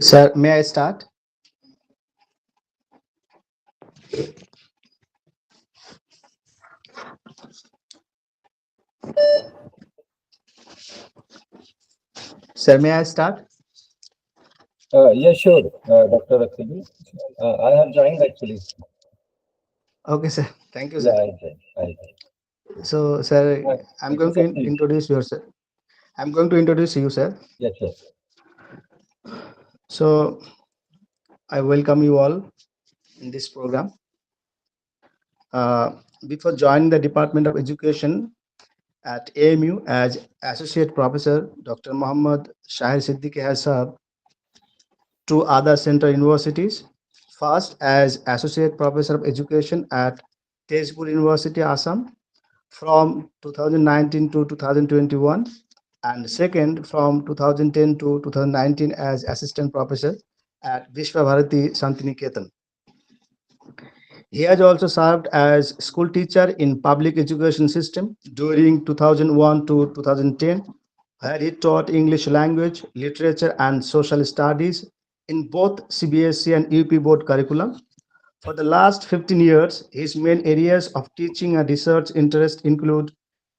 Sir, may I start? Sir, may I start? Yeah, sure, Dr. Akhilu. I have joined actually. Okay, sir. Thank you, Yeah, sir. I joined. I joined. So, sir, I'm It going is to up to you. introduce you, sir. I'm going to introduce you, sir. Yeah, sure. So, I welcome you all in this program. Uh, Before joining the Department of Education at AMU as Associate Professor, Dr. Muhammad Shaheer Siddiqui has served two other central universities. First, as Associate Professor of Education at Tezpur University, Assam, from 2019 to 2021, and second from 2010 to 2019 as assistant professor at Vishwabharati Santiniketan. He has also served as school teacher in public education system during 2001 to 2010, where he taught English language, literature, and social studies in both CBSE and UP board curriculum. For the last 15 years, his main areas of teaching and research interest include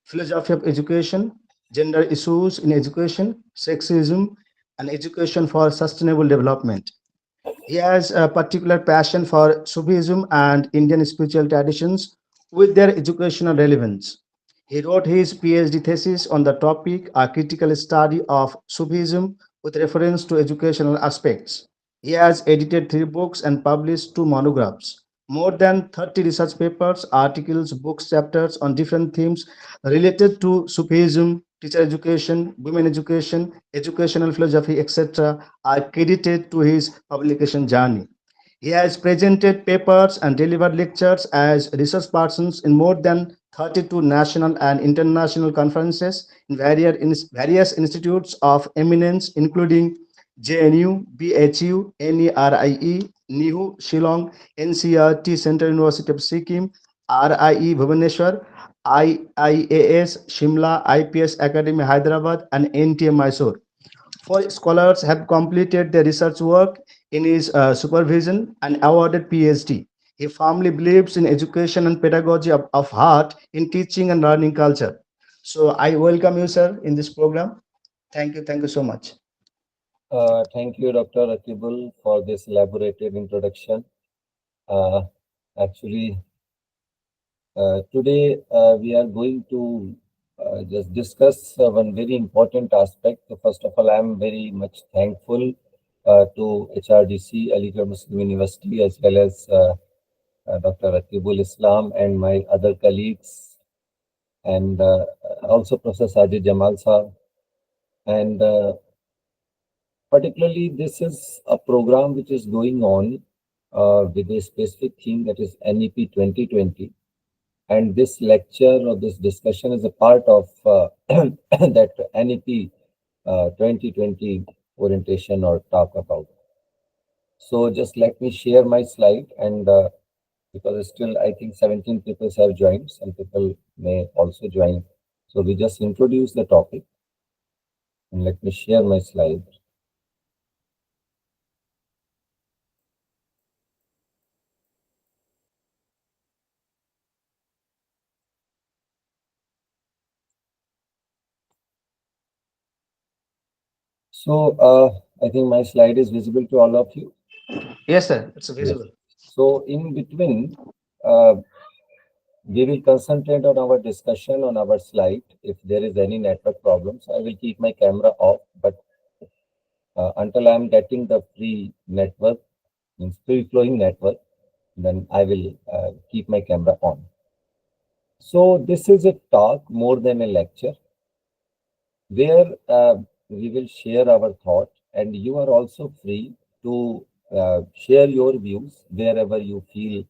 philosophy of education, gender issues in education, sexism, and education for sustainable development. He has a particular passion for Sufism and Indian spiritual traditions with their educational relevance. He wrote his PhD thesis on the topic, A Critical Study of Sufism with reference to educational aspects. He has edited three books and published two monographs. More than 30 research papers, articles, books, chapters on different themes related to Sufism, teacher education, women education, educational philosophy, etc., are credited to his publication journey. He has presented papers and delivered lectures as research persons in more than 32 national and international conferences in various institutes of eminence, including JNU, BHU, NERIE, NIHU, Shillong, NCRT, Central University of Sikkim, RIE, Bhubaneswar, IIAS, Shimla, IPS Academy, Hyderabad, and NTM, Mysore. Four scholars have completed their research work in his supervision and awarded PhD. He firmly believes in education and pedagogy of heart in teaching and learning culture. So I welcome you, sir, in this program. Thank you. Thank you so much. Thank you, Dr. Akibul, for this elaborated introduction. Uh, Actually, today we are going to just discuss one very important aspect. So first of all, I am very much thankful to HRDC, Aligarh Muslim University, as well as Dr. Akibul Islam and my other colleagues, and also Professor Sajid Jamal Sir. And particularly, this is a program which is going on with a specific theme, that is NEP 2020. And this lecture or this discussion is a part of that NEP 2020 orientation or talk about. So just let me share my slide, and because still I think 17 people have joined, some people may also join. So we just introduce the topic, and let me share my slide. So I think my slide is visible to all of you. Yes, sir. It's Yes. visible. So in between, uh, we will concentrate on our discussion on our slide. If there is any network problems, I will keep my camera off. But until I am getting the free network, means free flowing network, then I will keep my camera on. So this is a talk more than a lecture, where we will share our thought, and you are also free to share your views wherever you feel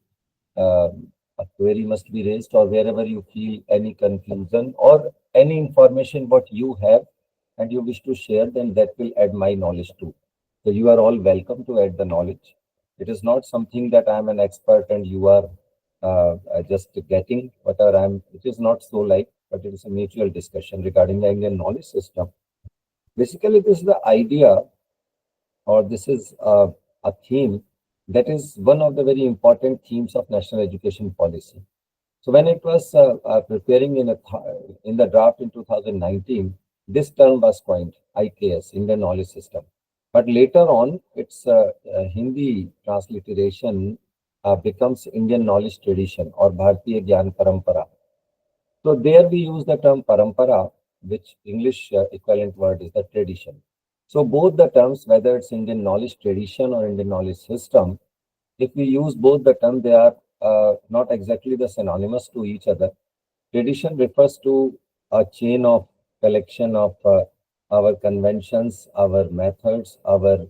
a query must be raised, or wherever you feel any confusion or any information what you have and you wish to share, then that will add my knowledge too. So you are all welcome to add the knowledge. It is not something that I am an expert and you are just getting whatever I am. It is not so like, but it is a mutual discussion regarding the Indian knowledge system. Basically, this is the idea, or this is a theme that is one of the very important themes of national education policy. So when it was preparing in the draft in 2019, this term was coined IKS, Indian Knowledge System. But later on, its Hindi transliteration becomes Indian Knowledge Tradition or Bharatiya Gyan Parampara. So there we use the term parampara, which English equivalent word is the tradition. So both the terms, whether it's Indian knowledge tradition or Indian knowledge system, if we use both the term, they are not exactly the synonymous to each other. Tradition refers to a chain of collection of our conventions, our methods, our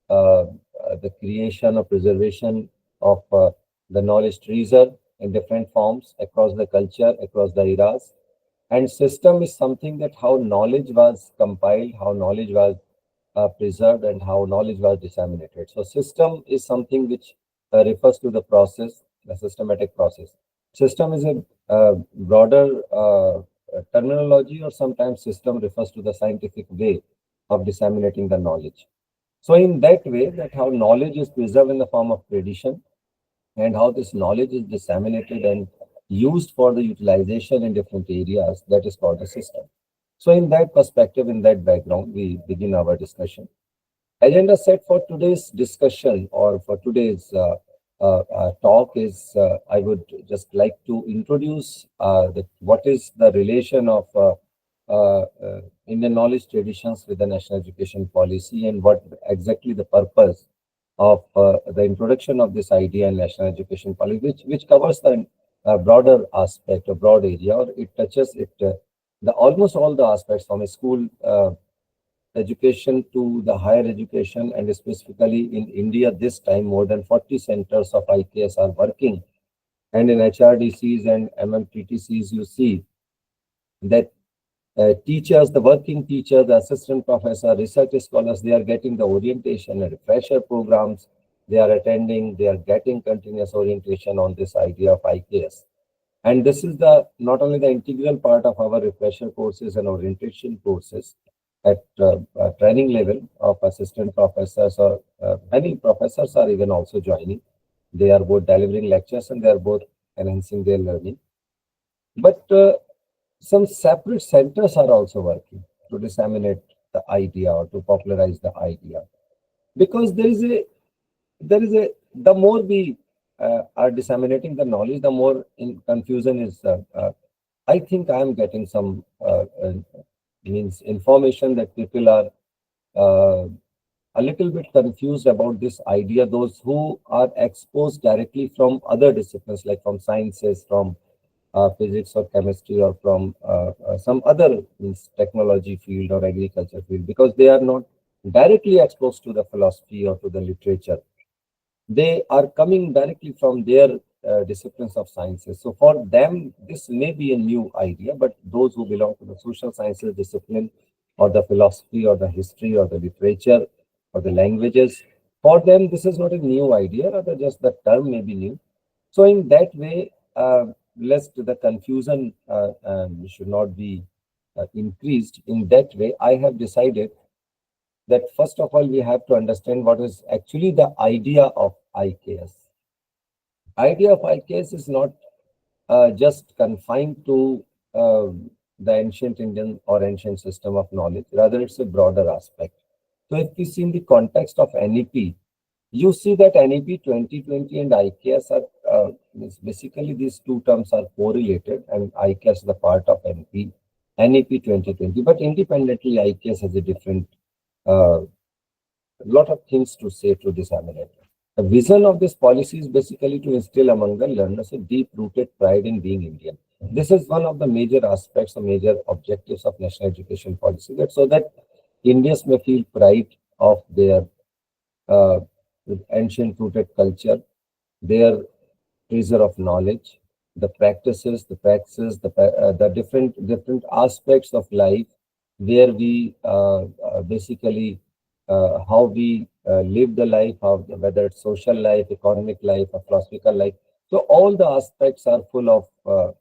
the creation or preservation of the knowledge treasure in different forms across the culture, across the eras. And system is something that how knowledge was compiled, how knowledge was preserved, and how knowledge was disseminated. So system is something which refers to the process, the systematic process. System is a broader terminology, or sometimes system refers to the scientific way of disseminating the knowledge. So in that way, that how knowledge is preserved in the form of tradition, and how this knowledge is disseminated and used for the utilization in different areas, that is called a system. So in that perspective, in that background, we begin our discussion. Agenda set for today's discussion, or for today's talk is, I would just like to introduce what is the relation of Indian knowledge traditions with the national education policy, and what exactly the purpose of the introduction of this idea in national education policy, which covers the broader aspect, a broad area, or it touches it the almost all the aspects from a school education to the higher education. And specifically in India this time, more than 40 centers of IKS are working, and in HRDCs and MMTTCs you see that teachers, the working teacher, the assistant professor, research scholars, they are getting the orientation and refresher programs. They are attending, they are getting continuous orientation on this idea of IKS. And this is the not only the integral part of our refresher courses and orientation courses at training level of assistant professors, or many professors are even also joining. They are both delivering lectures and they are both enhancing their learning. But some separate centers are also working to disseminate the idea or to popularize the idea, because there is a the more we are disseminating the knowledge, the more in confusion is I think I am getting some means information that people are uh, a little bit confused about this idea, those who are exposed directly from other disciplines, like from sciences, from physics or chemistry, or from some other means technology field or agriculture field, because they are not directly exposed to the philosophy or to the literature. They are coming directly from their disciplines of sciences. So for them, this may be a new idea, but those who belong to the social sciences discipline, or the philosophy, or the history, or the literature, or the languages, for them, this is not a new idea, rather just the term may be new. So in that way, lest the confusion should not be increased, in that way, I have decided that first of all, we have to understand what is actually the idea of IKS. Idea of IKS is not just confined to the ancient Indian or ancient system of knowledge. Rather, it's a broader aspect. So if we see in the context of NEP, you see that NEP 2020 and IKS are basically these two terms are correlated, and IKS is the part of NEP 2020. But independently, IKS has a different uh, lot of things to say to disseminate. The vision of this policy is basically to instill among the learners a deep-rooted pride in being Indian. This is one of the major aspects, or major objectives of national education policy, that so that Indians may feel pride of their uh, ancient rooted culture, their treasure of knowledge, the practices, the different aspects of life, where we basically how we live the life, how whether it's social life, economic life, or philosophical life. So all the aspects are full of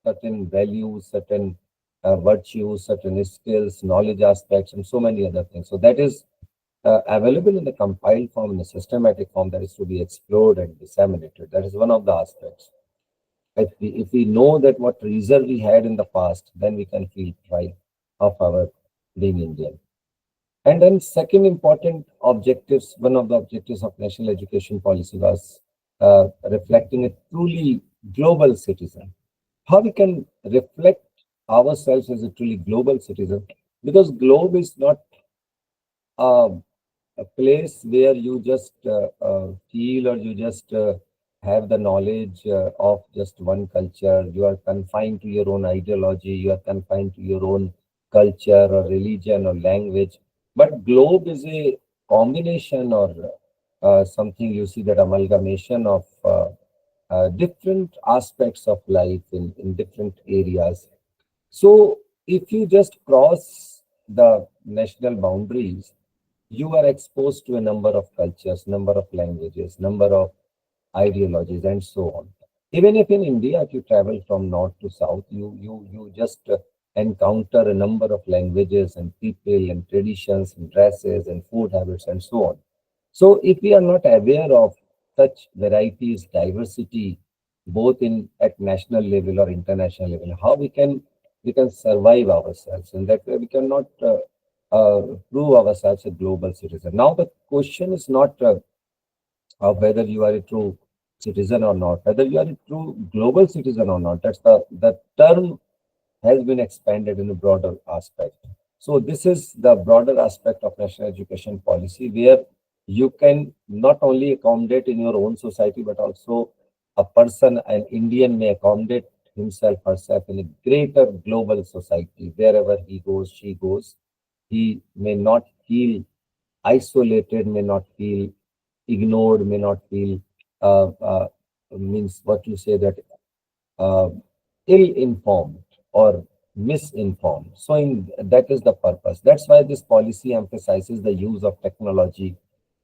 certain values, certain virtues, certain skills, knowledge aspects, and so many other things. So that is available in the compiled form, in a systematic form, that is to be explored and disseminated. That is one of the aspects. If we know that what reserve we had in the past, then we can feel pride of our being Indian. And then second important objectives, one of the objectives of national education policy was reflecting a truly global citizen. How we can reflect ourselves as a truly global citizen, because globe is not uh, a place where you just feel, or you just have the knowledge of just one culture. You are confined to your own ideology, you are confined to your own culture or religion or language. But globe is a combination, or something, you see, that amalgamation of different aspects of life in different areas. So if you just cross the national boundaries, you are exposed to a number of cultures, number of languages, number of ideologies, and so on. Even if in India, if you travel from north to south, you just encounter a number of languages and people and traditions and dresses and food habits and so on. So if we are not aware of such varieties, diversity, both in at national level or international level, how we can survive ourselves, and that way we cannot prove ourselves a global citizen. Now the question is not of whether you are a true citizen or not, whether you are a true global citizen or not. That's the term has been expanded in a broader aspect. So this is the broader aspect of national education policy, where you can not only accommodate in your own society, but also a person, an Indian, may accommodate himself, herself in a greater global society. Wherever he goes, she goes, he may not feel isolated, may not feel ignored, may not feel means what you say, that uh, ill-informed or misinformed. So that is the purpose. That's why this policy emphasizes the use of technology,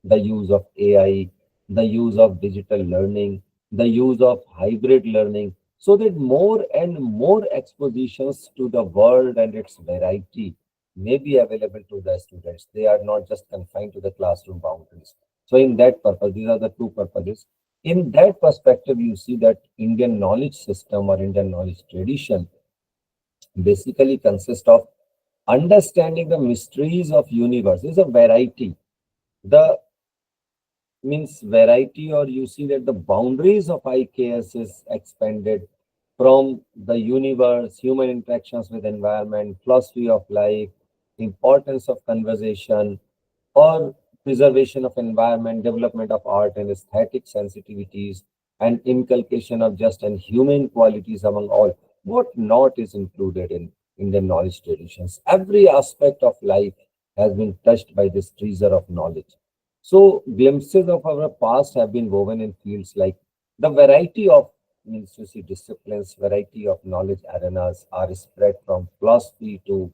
the use of AI, the use of digital learning, the use of hybrid learning, so that more and more expositions to the world and its variety may be available to the students. They are not just confined to the classroom boundaries. So in that purpose, these are the two purposes. In that perspective, you see that Indian knowledge system or Indian knowledge tradition basically consists of understanding the mysteries of universe. There's a variety. The means variety, or you see that the boundaries of IKS is expanded from the universe, human interactions with environment, philosophy of life, importance of conversation, or preservation of environment, development of art and aesthetic sensitivities, and inculcation of just and human qualities among all. What not is included in Indian knowledge traditions? Every aspect of life has been touched by this treasure of knowledge. So glimpses of our past have been woven in fields like the variety of means to see disciplines, variety of knowledge arenas are spread from philosophy to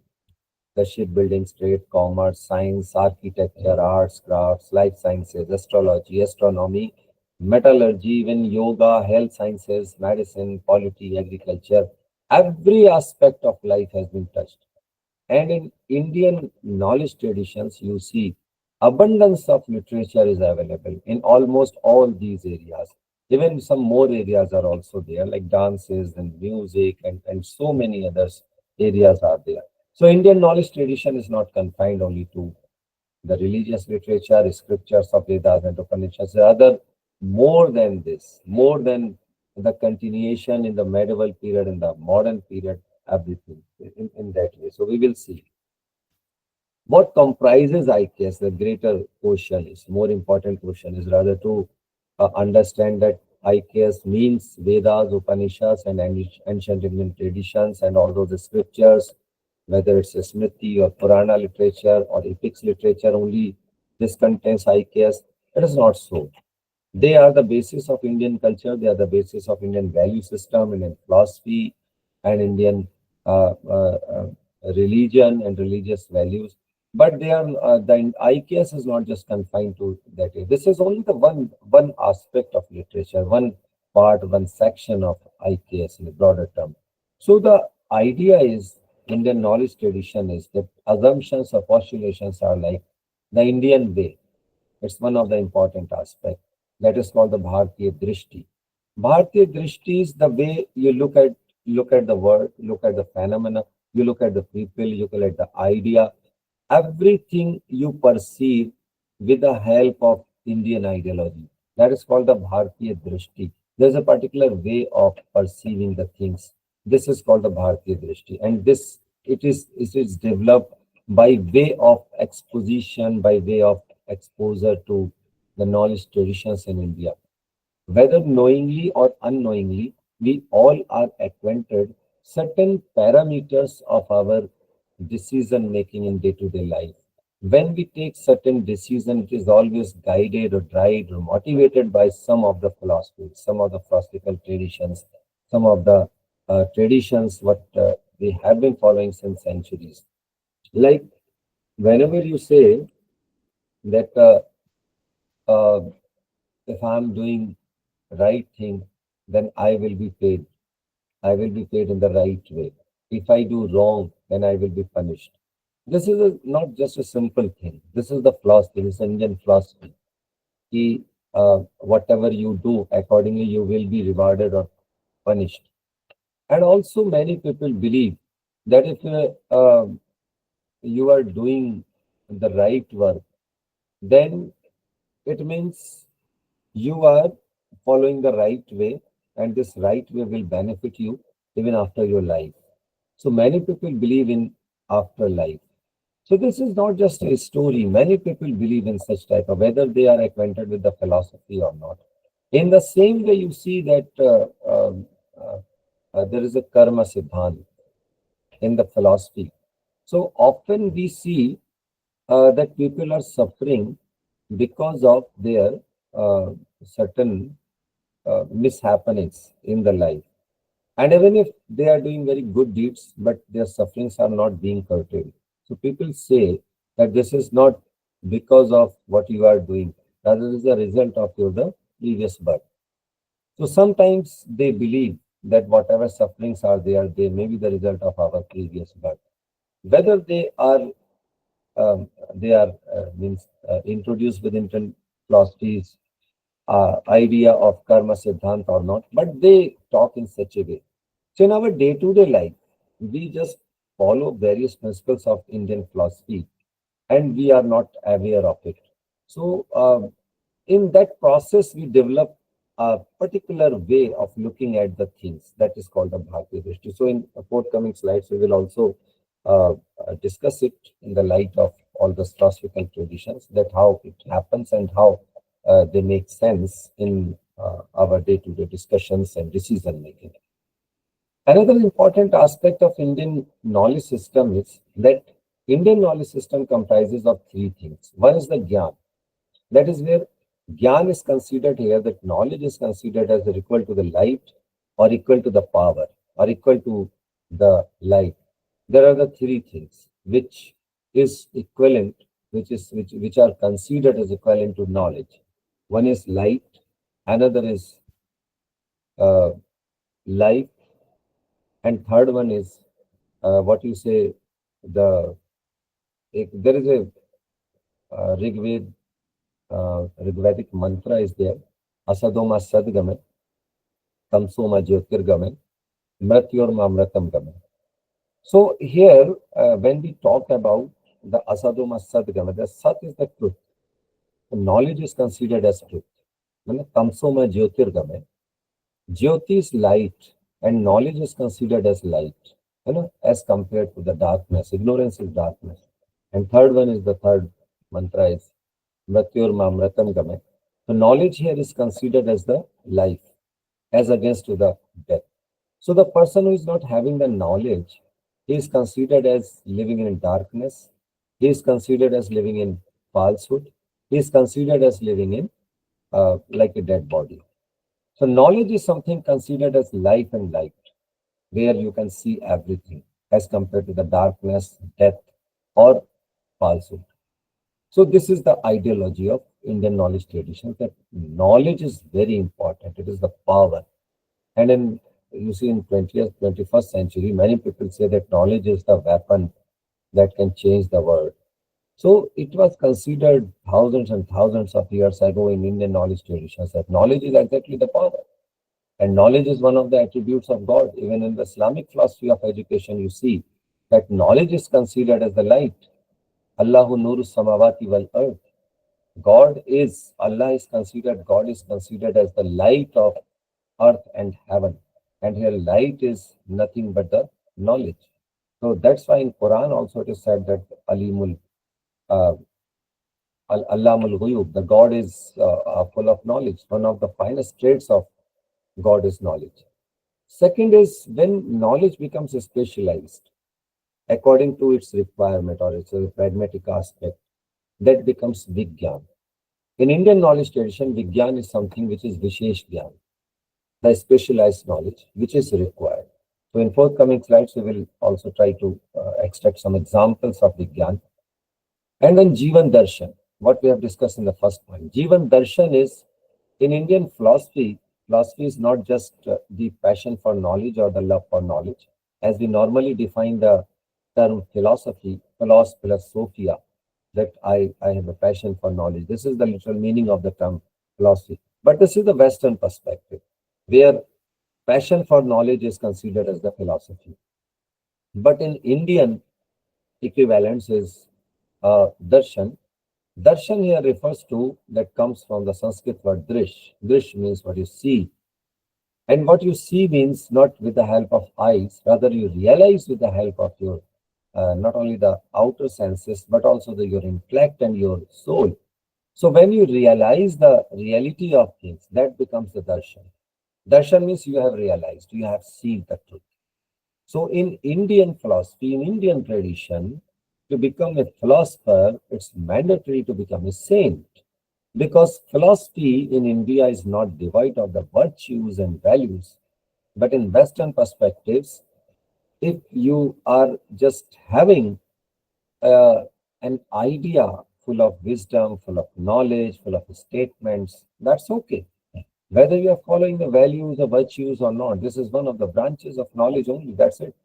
the shipbuilding, trade, commerce, science, architecture, arts, crafts, life sciences, astrology, astronomy, metallurgy, even yoga, health sciences, medicine, polity, agriculture. Every aspect of life has been touched. And in Indian knowledge traditions, you see abundance of literature is available in almost all these areas. Even some more areas are also there, like dances and music, and so many others areas are there. So Indian knowledge tradition is not confined only to the religious literature, scriptures of Vedas and Upanishads. Rather, more than this, more than the continuation in the medieval period, in the modern period, everything in that way. So we will see. What comprises IKS? The greater question is, more important question is rather to understand that IKS means Vedas, Upanishads, and ancient Indian traditions, and all those scriptures, whether it's a Smriti or Purana literature or epics literature only. This contains IKS. It is not so. They are the basis of Indian culture. They are the basis of Indian value system, Indian philosophy, and Indian uh, uh, uh, religion and religious values. But they are the IKS is not just confined to that. This is only the one aspect of literature, one part, one section of IKS in a broader term. So the idea is Indian knowledge tradition is that assumptions or postulations are like the Indian way. It's one of the important aspects. That is called the Bharatiya Drishti. Bharatiya Drishti is the way you look at the world, look at the phenomena, you look at the people, you look at the idea. Everything you perceive with the help of Indian ideology. That is called the Bharatiya Drishti. There's a particular way of perceiving the things. This is called the Bharatiya Drishti, and it is developed by way of exposition, by way of exposure to the knowledge traditions in India. Whether knowingly or unknowingly, we all are acquainted certain parameters of our decision making in day-to-day life. When we take certain decision, it is always guided or driven or motivated by some of the philosophies, some of the philosophical traditions, some of the traditions what we have been following since centuries. Like whenever you say that uh, if I'm doing right thing, then I will be paid. I will be paid in the right way. If I do wrong, then I will be punished. This is not just a simple thing. This is the philosophy, this is Indian philosophy. Ki, whatever you do, accordingly you will be rewarded or punished. And also many people believe that if you are doing the right work, then it means you are following the right way, and this right way will benefit you even after your life. So many people believe in afterlife. So this is not just a story. Many people believe in such type of, whether they are acquainted with the philosophy or not. In the same way, you see that there is a karma siddhant in the philosophy. So often we see that people are suffering because of their certain mishappenings in the life. And even if they are doing very good deeds, but their sufferings are not being curtailed. So people say that this is not because of what you are doing, rather it is a result of your the previous birth. So sometimes they believe that whatever sufferings are there, they may be the result of our previous birth. Whether they are means introduced with Indian philosophies idea of karma siddhant or not, but they talk in such a way. So in our day-to-day life, we just follow various principles of Indian philosophy, and we are not aware of it. So in that process, we develop a particular way of looking at the things that is called the Bharatiya Drishti. So in forthcoming slides, we will also discuss it in the light of all the philosophical traditions, that how it happens and how they make sense in our day-to-day discussions and decision making. Another important aspect of Indian knowledge system is that Indian knowledge system comprises of three things. One is the Gyan. That is where Gyan is considered here, that knowledge is considered as equal to the light or equal to the power or equal to the light. There are the three things which is equivalent, which are considered as equivalent to knowledge. One is light, another is uh, life, and third one is what you say the there is a Rigvedic mantra is there. Asadoma sadgame, tamsoma jyotirgame, mratyorma mratam. So here, when we talk about the asadoma sadgame, the sat is the truth. The knowledge is considered as truth. Tamsoma jyotirgame, jyoti is light, and knowledge is considered as light. As compared to the darkness, ignorance is darkness. And third one is the third mantra is Mratyorma Mratam Game. So knowledge here is considered as the life, as against to the death. So the person who is not having the knowledge, he is considered as living in darkness. He is considered as living in falsehood. He is considered as living in like a dead body. So knowledge is something considered as life and light, where you can see everything, as compared to the darkness, death, or falsehood. So this is the ideology of Indian knowledge tradition, that knowledge is very important. It is the power. And in you see in 20th, 21st century, many people say that knowledge is the weapon that can change the world. So it was considered thousands and thousands of years ago in Indian knowledge traditions that knowledge is exactly the power. And knowledge is one of the attributes of God. Even in the Islamic philosophy of education, you see that knowledge is considered as the light. Allahu nuru samawati wal earth. God is considered as the light of earth and heaven. And here light is nothing but the knowledge. So that's why in Quran also it is said that Alimul uh, Allamul Ghuyub, the God is full of knowledge. One of the finest traits of God is knowledge. Second is when knowledge becomes specialized according to its requirement or its pragmatic aspect, that becomes Vigyan. In Indian knowledge tradition, Vigyan is something which is Vishesh Gyan, the specialized knowledge which is required. So in forthcoming slides, we will also try to extract some examples of Vigyan. And then Jivan Darshan, what we have discussed in the first point. Jivan Darshan is, in Indian philosophy is not just the passion for knowledge or the love for knowledge. As we normally define the term philosophy, philosophia, that I have a passion for knowledge. This is the literal meaning of the term philosophy. But this is the Western perspective, where passion for knowledge is considered as the philosophy. But in Indian equivalence is darshan. Darshan here refers to, that comes from the Sanskrit word drish. Drish means what you see. And what you see means not with the help of eyes, rather you realize with the help of your, not only the outer senses, but also your intellect and your soul. So when you realize the reality of things, that becomes the darshan. Darshan means you have realized, you have seen the truth. So in Indian philosophy, in Indian tradition, to become a philosopher, it's mandatory to become a saint. Because philosophy in India is not devoid of the virtues and values. But in Western perspectives, if you are just having uh, an idea full of wisdom, full of knowledge, full of statements, that's okay. Whether you are following the values or virtues or not, this is one of the branches of knowledge only, that's it.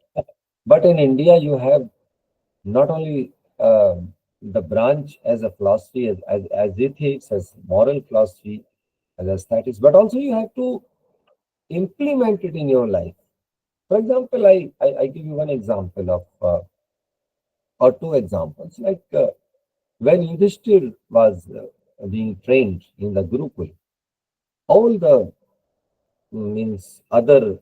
But in India, you have not only the branch as a philosophy, as ethics, as moral philosophy, as aesthetics, but also you have to implement it in your life. For example, I give you one example of, or two examples. Like when Yudhishthir was being trained in the Gurukul, all the means other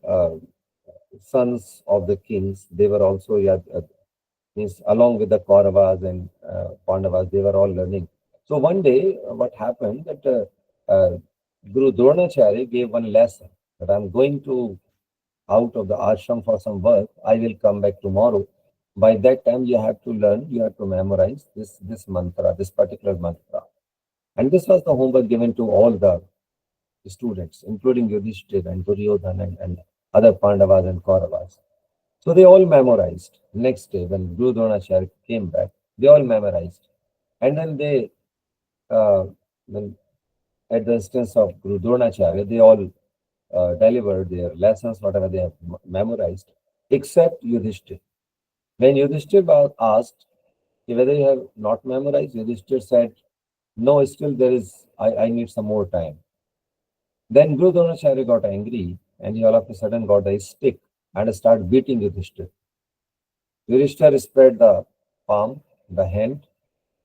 sons of the kings, they were also, yeah, means along with the Kauravas and Pandavas, they were all learning. So one day, what happened that Guru Dronacharya gave one lesson that I'm going to out of the ashram for some work. I will come back tomorrow. By that time, you have to learn, you have to memorize this mantra, this particular mantra. And this was the homework given to all the students, including Yudhishthir and Duryodhana and other Pandavas and Kauravas. So they all memorized. Next day, when Guru Dronacharya came back, they all memorized. And then they, when at the instance of Guru Dronacharya, they all delivered their lessons, whatever they have memorized, except Yudhishthir. When Yudhishthir was asked whether you have not memorized, Yudhishthir said, no, still there is, I need some more time. Then Guru Dronacharya got angry and he all of a sudden got a stick and started beating Yudhishthir. Yudhishthir spread the palm, the hand,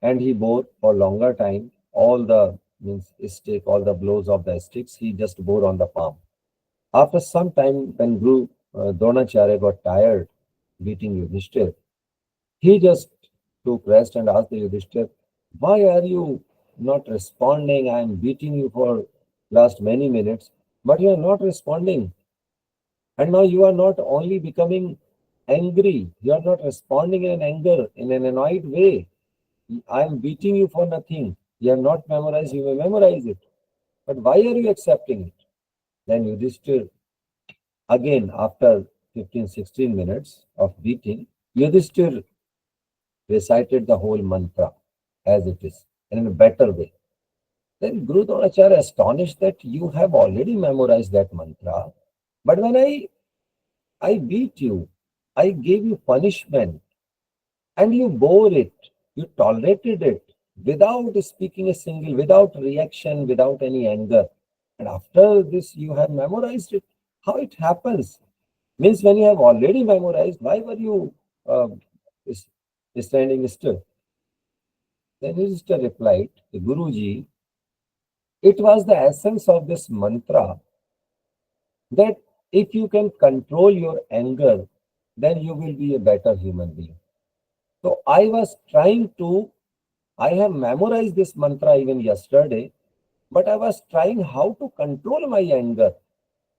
and he bore for longer time all the means stick, all the blows of the sticks, he just bore on the palm. After some time, when Guru Dronacharya got tired beating Yudhishthir, he just took rest and asked the Yudhishthir, why are you not responding? I am beating you for last many minutes, but you are not responding. And now you are not only becoming angry, you are not responding in anger, in an annoyed way. I am beating you for nothing. You have not memorized, you may memorize it. But why are you accepting it? Then Yudhishthir, again, after 15, 16 minutes of beating, Yudhishthir recited the whole mantra as it is, and in a better way. Then Guru Dronacharya astonished that you have already memorized that mantra. But when I I beat you. I gave you punishment and you bore it. You tolerated it without speaking a single, without reaction, without any anger. And after this, you have memorized it. How it happens? Means when you have already memorized, why were you uh, is- standing still? Then his sister replied, Guruji, it was the essence of this mantra that if you can control your anger, then you will be a better human being. So I was trying to, I have memorized this mantra even yesterday, but I was trying how to control my anger.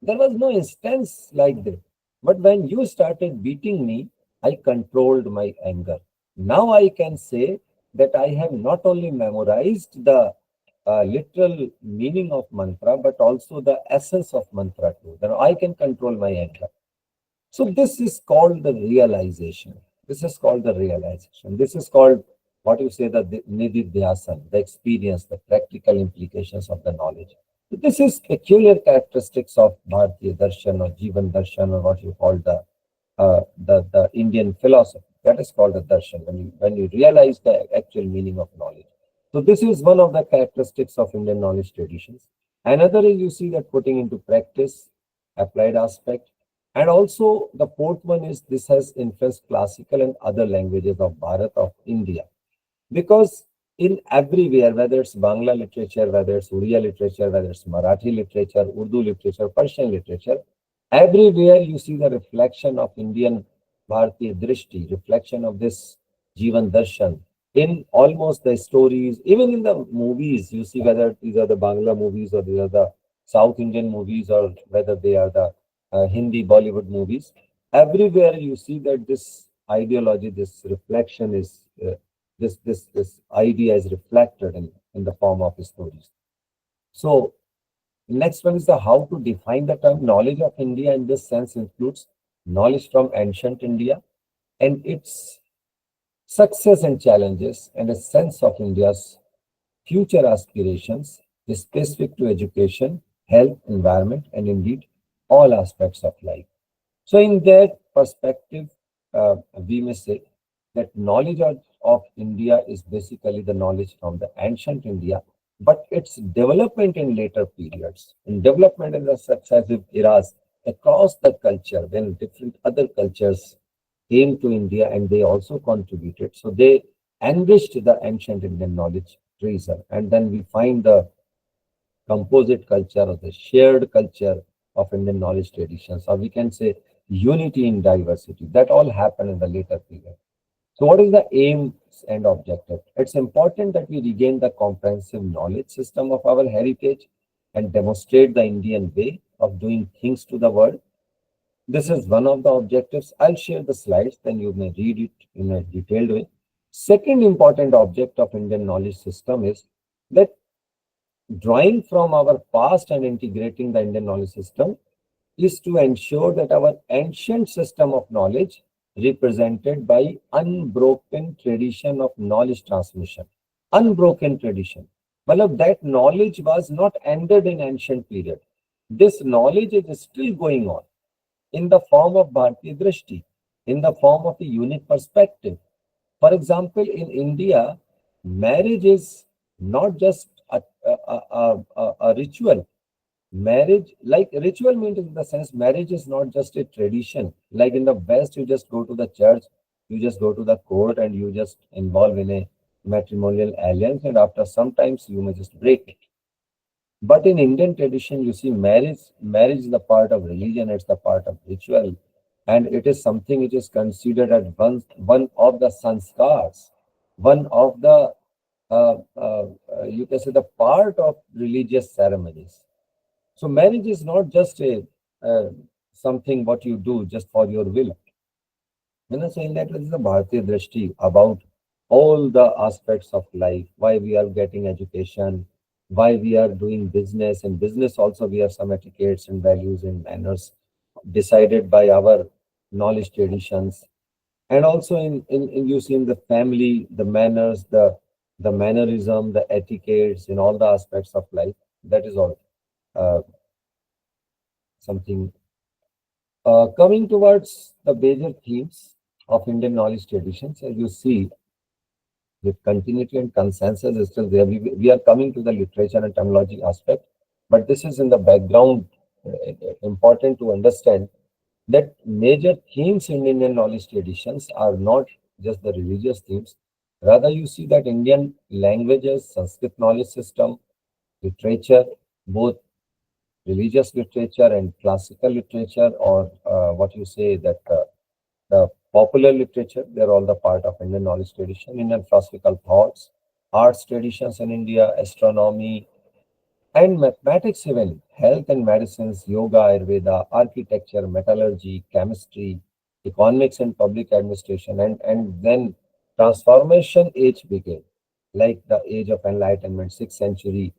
There was no instance like that. But when you started beating me, I controlled my anger. Now I can say that I have not only memorized the literal meaning of mantra, but also the essence of mantra too. Then I can control my anger. So this is called the realization. This is called the realization. This is called what you say the nididhyasana, the experience, the practical implications of the knowledge. So this is peculiar characteristics of Bharatiya darshan or Jivan darshan or what you call the Indian philosophy. That is called the darshan when you realize the actual meaning of knowledge. So this is one of the characteristics of Indian knowledge traditions. Another is you see that putting into practice, applied aspect, and also the fourth one is this has influenced classical and other languages of Bharat of India. Because in everywhere, whether it's Bangla literature, whether it's Uriya literature, whether it's Marathi literature, Urdu literature, Persian literature, everywhere you see the reflection of Indian Bharatiya Drishti, reflection of this Jivan Darshan in almost the stories, even in the movies, you see whether these are the Bangla movies or these are the South Indian movies or whether they are the Hindi Bollywood movies. Everywhere you see that this ideology, this reflection is this idea is reflected in the form of stories. So next one is the how to define the term knowledge of India in this sense includes knowledge from ancient India and its success and challenges and a sense of India's future aspirations specific to education, health, environment, and indeed all aspects of life. So, in that perspective, we may say that knowledge of India is basically the knowledge from the ancient India, but its development in later periods, in development in the successive eras across the culture, when different other cultures came to India and they also contributed. So, they enriched the ancient Indian knowledge treasure, and then we find the composite culture or the shared culture of Indian knowledge traditions, or we can say unity in diversity. That all happened in the later period. So, what is the aim and objective? It's important that we regain the comprehensive knowledge system of our heritage and demonstrate the Indian way of doing things to the world. This is one of the objectives. I'll share the slides, then you may read it in a detailed way. Second important object of Indian knowledge system is that drawing from our past and integrating the Indian knowledge system is to ensure that our ancient system of knowledge represented by unbroken tradition of knowledge transmission. Unbroken tradition. Well, that knowledge was not ended in ancient period. This knowledge is still going on in the form of Bharatiya Drishti, in the form of a unique perspective. For example, in India, marriage is not just a ritual. Marriage, like ritual means in the sense, marriage is not just a tradition. Like in the West, you just go to the church, you just go to the court, and you just involve in a matrimonial alliance, and after sometimes you may just break it. But in Indian tradition, you see, marriage is the part of religion, it's the part of ritual, and it is something which is considered as one of the sanskars, one of the you can say the part of religious ceremonies. So marriage is not just a something what you do just for your will. When I say that, there is a Bharatiya Drishti about all the aspects of life, why we are getting education, why we are doing business. In business also we have some etiquettes and values and manners decided by our knowledge traditions. And also in you see in the family, the manners, the mannerism, the etiquettes in all the aspects of life. That is all uh, something Coming towards the major themes of Indian knowledge traditions, as you see, with continuity and consensus is still there. We are coming to the literature and terminology aspect, but this is in the background. Important to understand that major themes in Indian knowledge traditions are not just the religious themes. Rather, you see that Indian languages, Sanskrit knowledge system, literature, both religious literature and classical literature, or what you say that the popular literature, they're all the part of Indian knowledge tradition, Indian philosophical thoughts, arts traditions in India, astronomy, and mathematics even, health and medicines, yoga, Ayurveda, architecture, metallurgy, chemistry, economics and public administration, and then transformation age began, like the age of enlightenment, 6th century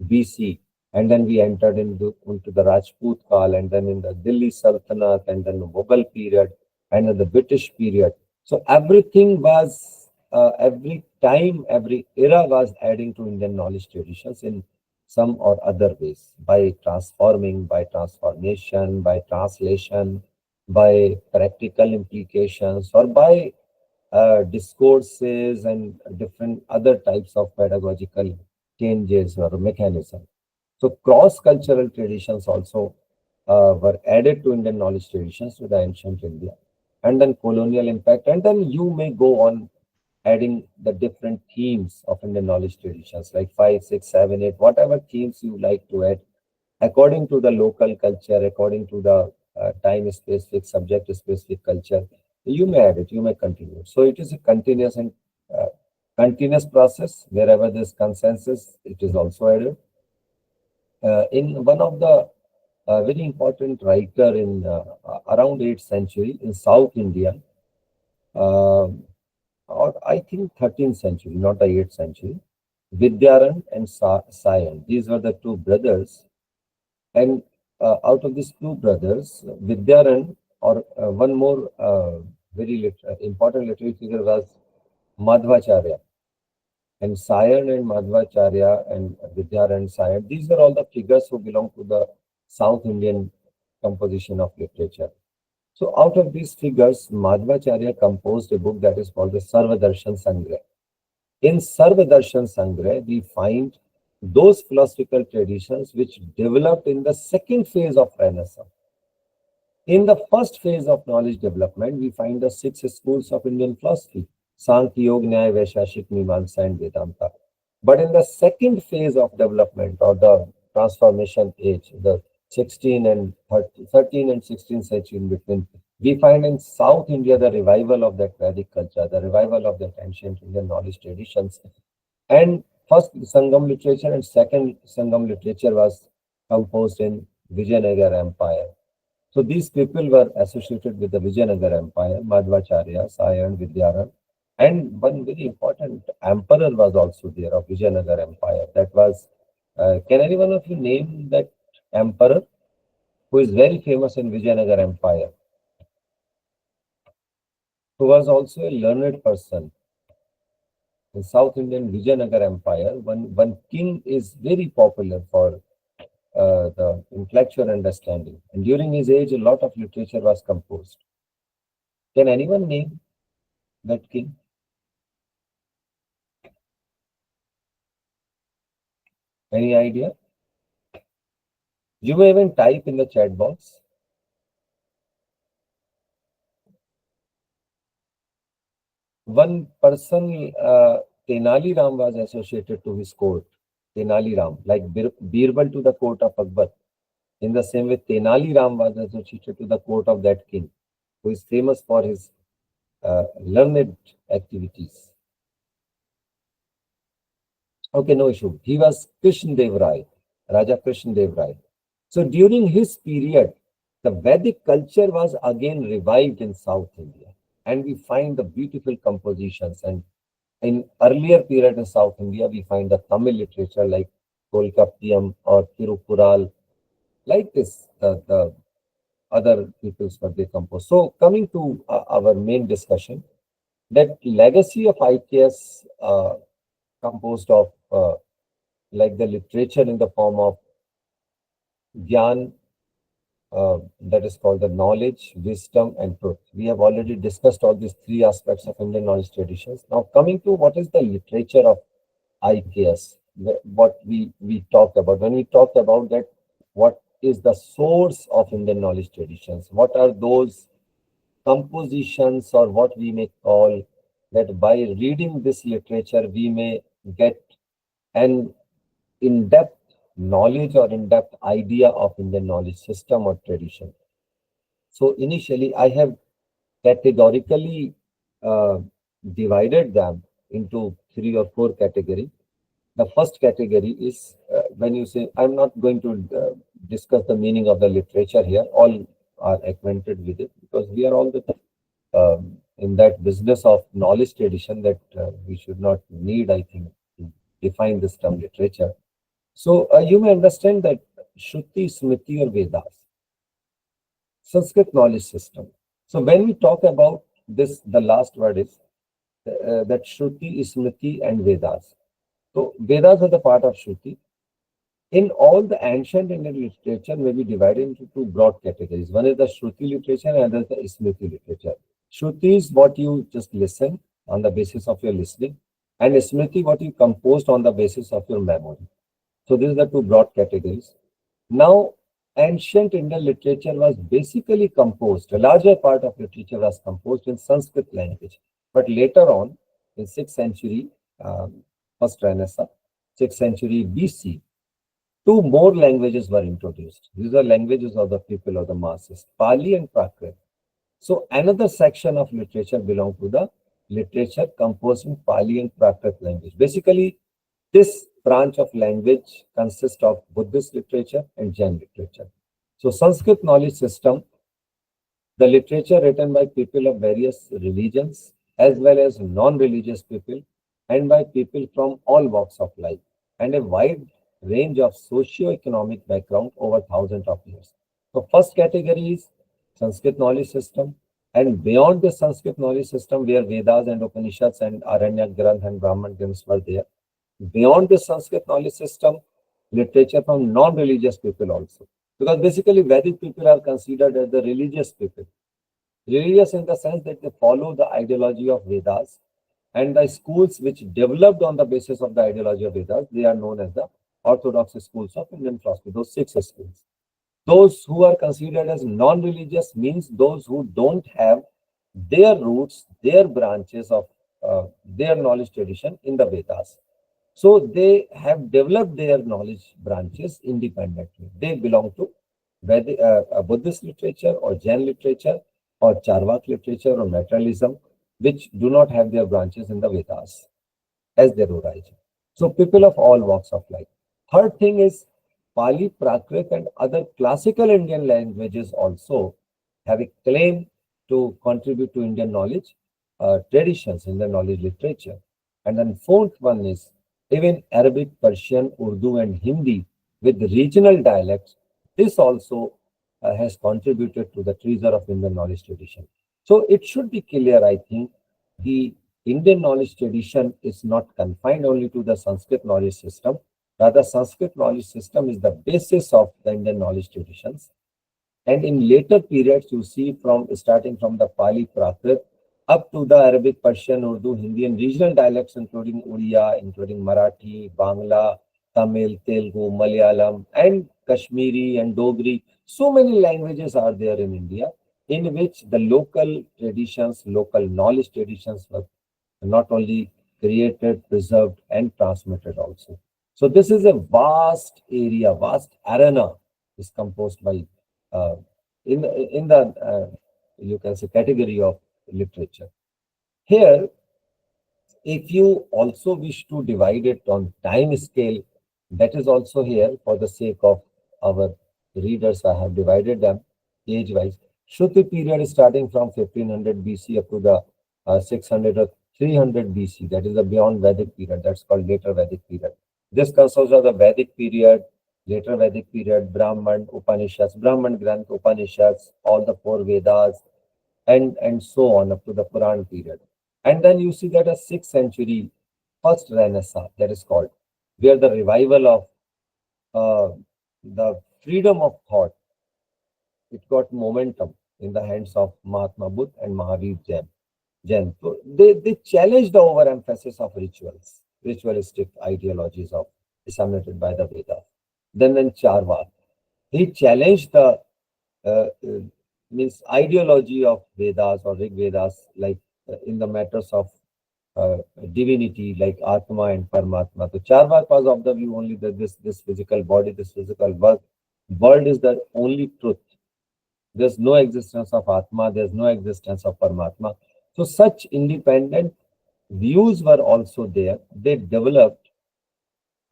BC, and then we entered into the Rajput Kal, and then in the Delhi Sultanate, and then the Mughal period, and then the British period. So everything was, every time, every era was adding to Indian knowledge traditions in some or other ways, by transforming, by transformation, by translation, by practical implications, or by discourses and different other types of pedagogical changes or mechanism. So cross-cultural traditions also were added to Indian knowledge traditions to the ancient India, and then colonial impact, and then you may go on adding the different themes of Indian knowledge traditions, like 5, 6, 7, 8, whatever themes you like to add, according to the local culture, according to the time specific, subject specific culture. You may add it, you may continue. So it is a continuous and uh, continuous process. Wherever there's consensus, it is also added. In one of the very important writer in around 8th century in South India, uh, or I think 13th century, not the 8th century, Vidyaran and Sayan. These were the two brothers. And out of these two brothers, Vidyaran, or one more very important literary figure was Madhvacharya. And Sayan and Madhvacharya and Vidyaran and Sayan, these are all the figures who belong to the South Indian composition of literature. So out of these figures, Madhvacharya composed a book that is called the Sarvadarshan Sangrah. In Sarvadarshan Sangrah, we find those philosophical traditions which developed in the second phase of Renaissance. In the first phase of knowledge development, we find the 6 schools of Indian philosophy: Sankhya, Yoga, Nyaya, Vaisheshik, Mimamsa, and Vedanta. But in the second phase of development, or the transformation age, the 16 and 13 and 16th century in between, we find in South India the revival of that Vedic culture, the revival of that ancient Indian knowledge traditions. And first Sangam literature and second Sangam literature was composed in Vijayanagar Empire. So these people were associated with the Vijayanagar Empire, Madhvacharya, Sayan, Vidyaran, and one very important emperor was also there of Vijayanagar Empire. That was, can any one of you name that emperor who is very famous in Vijayanagar Empire, who was also a learned person? In South Indian Vijayanagar Empire, one king is very popular for the intellectual understanding. And during his age, a lot of literature was composed. Can anyone name that king? Any idea? You may even type in the chat box. One person, Tenali Ram, was associated to his court. Tenali Ram, like Birbal to the court of Akbar. In the same way, Tenali Ram was associated to the court of that king, who is famous for his learned activities. Okay, no issue. He was Krishna Dev Rai, Raja Krishna Dev Rai. So during his period, the Vedic culture was again revived in South India. And we find the beautiful compositions. And in earlier period in South India, we find the Tamil literature like Kolkapiyam or Tirukural, like this, the other peoples were they composed. So coming to our main discussion, that legacy of IKS composed of like the literature in the form of Gyan, that is called the knowledge, wisdom, and truth. We have already discussed all these three aspects of Indian knowledge traditions. Now, coming to what is the literature of IKS, what we talked about. When we talked about that, what is the source of Indian knowledge traditions? What are those compositions, or what we may call that by reading this literature, we may get an in-depth knowledge or in-depth idea of Indian knowledge system or tradition. So initially, I have categorically uh, divided them into three or four categories. The first category is when you say, I'm not going to discuss the meaning of the literature here. All are acquainted with it because we are all in that business of knowledge tradition that we should not need, I think, to define this term literature. So you may understand that Shruti, Smriti, or Vedas, Sanskrit knowledge system. So when we talk about this, the last word is that Shruti, Smriti, and Vedas. So Vedas are the part of Shruti. In all the ancient Indian literature may be divided into two broad categories. One is the Shruti literature and another is the Smriti literature. Shruti is what you just listen on the basis of your listening, and Smriti what you composed on the basis of your memory. So these are the two broad categories. Now, ancient Indian literature was basically composed, a larger part of literature was composed in Sanskrit language. But later on, in 6th century, first Renaissance, 6th century BC, two more languages were introduced. These are languages of the people of the masses, Pali and Prakrit. So another section of literature belongs to the literature composed in Pali and Prakrit language. Basically, this branch of language consists of Buddhist literature and Jain literature. So Sanskrit knowledge system, the literature written by people of various religions as well as non-religious people and by people from all walks of life and a wide range of socio-economic background over thousands of years. So first category is Sanskrit knowledge system, and beyond the Sanskrit knowledge system where Vedas and Upanishads and Aranyak Granth and Brahman Granths were there, beyond the Sanskrit knowledge system, literature from non-religious people also. Because basically Vedic people are considered as the religious people. Religious in the sense that they follow the ideology of Vedas, and the schools which developed on the basis of the ideology of Vedas, they are known as the orthodox schools of Indian philosophy, those six schools. Those who are considered as non-religious means those who don't have their roots, their branches of their knowledge tradition in the Vedas. So they have developed their knowledge branches independently. They belong to Buddhist literature or Jain literature or Charvak literature or materialism, which do not have their branches in the Vedas as their origin. So people of all walks of life. Third thing is Pali, Prakrit, and other classical Indian languages also have a claim to contribute to Indian knowledge traditions, in the knowledge literature. And then fourth one is even Arabic, Persian, Urdu, and Hindi with regional dialects. This also has contributed to the treasure of Indian knowledge tradition. So it should be clear, I think, the Indian knowledge tradition is not confined only to the Sanskrit knowledge system. Rather, Sanskrit knowledge system is the basis of the Indian knowledge traditions. And in later periods, you see from starting from the Pali Prakrit up to the Arabic, Persian, Urdu, Hindi, and regional dialects, including Oriya, including Marathi, Bangla, Tamil, Telugu, Malayalam, and Kashmiri and Dogri. So many languages are there in India in which the local traditions, local knowledge traditions were not only created, preserved, and transmitted also. So this is a vast area, vast arena is composed by uh, in the you can say category of literature. Here, if you also wish to divide it on time scale, that is also here for the sake of our readers. I have divided them age-wise. Shruti period is starting from 1500 BC up to the 600 or 300 BC. That is the beyond Vedic period. That's called later Vedic period. This consists of the Vedic period, later Vedic period, Brahman, Upanishads, Brahman Granth, Upanishads, all the four Vedas, and so on up to the Puran period. And then you see that a 6th century first Renaissance, that is called, where the revival of the freedom of thought it got momentum in the hands of Mahatma Buddha and Mahavir Jain. So they challenged the overemphasis of ritualistic ideologies of disseminated by the Vedas. Then Charvak, he challenged the uh, uh, means ideology of Vedas or Rig Vedas, like in the matters of uh, divinity, like Atma and Paramatma. So Charvak was of the view only that this physical body, this physical world is the only truth. There's no existence of Atma, there's no existence of Paramatma. So such independent views were also there. They developed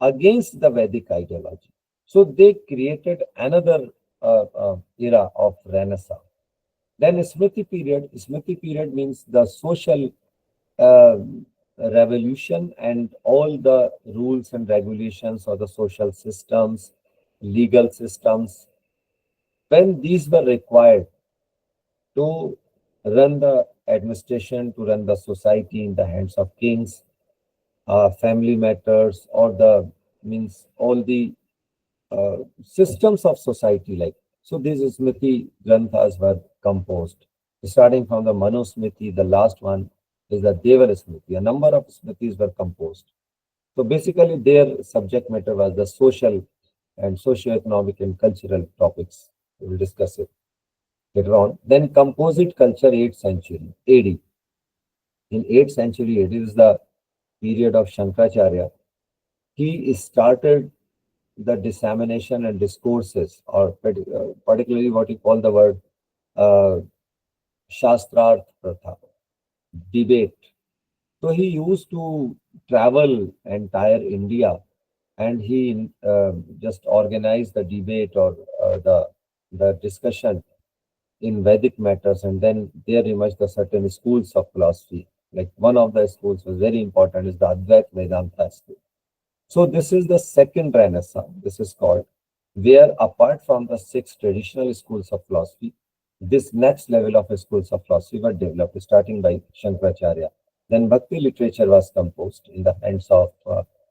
against the Vedic ideology. So they created another era of Renaissance. Then Smriti period means the social uh, revolution and all the rules and regulations or the social systems, legal systems, when these were required to run the administration, to run the society in the hands of kings, family matters, or the means all the systems of society. Like so, these Smriti granthas were composed. Starting from the Manusmriti, the last one is the Devar Smriti. A number of Smritis were composed. So basically, their subject matter was the social and socio-economic and cultural topics. We will discuss it later on. Then composite culture, 8th century AD. In 8th century AD is the period of Shankaracharya. He started the dissemination and discourses, or particularly what you call the word uh, Shastrarth Pratha, debate. So he used to travel entire India and he just organized the debate or the discussion in Vedic matters, and then there emerged the certain schools of philosophy. Like one of the schools was very important is the Advait Vedanta school. So this is the second Renaissance. This is called where apart from the six traditional schools of philosophy, this next level of schools of philosophy were developed, starting by Shankaracharya. Then Bhakti literature was composed in the hands of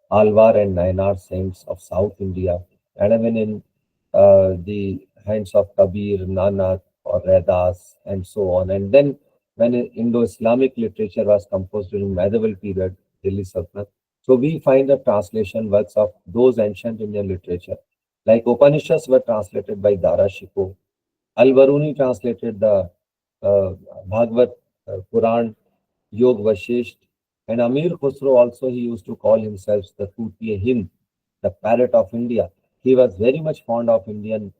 Alvar and Nayanar saints of South India, and even in the hands of Kabir, Nanak, or Redas, and so on. And then when Indo-Islamic literature was composed during medieval period, Delhi Sultanate, so we find the translation works of those ancient Indian literature. Like Upanishads were translated by Dara Shikoh. Al-Baruni translated the uh, Bhagavad Puran, Yog Vashisht, and Amir Khusro also he used to call himself the Tutiye Hind, the parrot of India. He was very much fond of Indian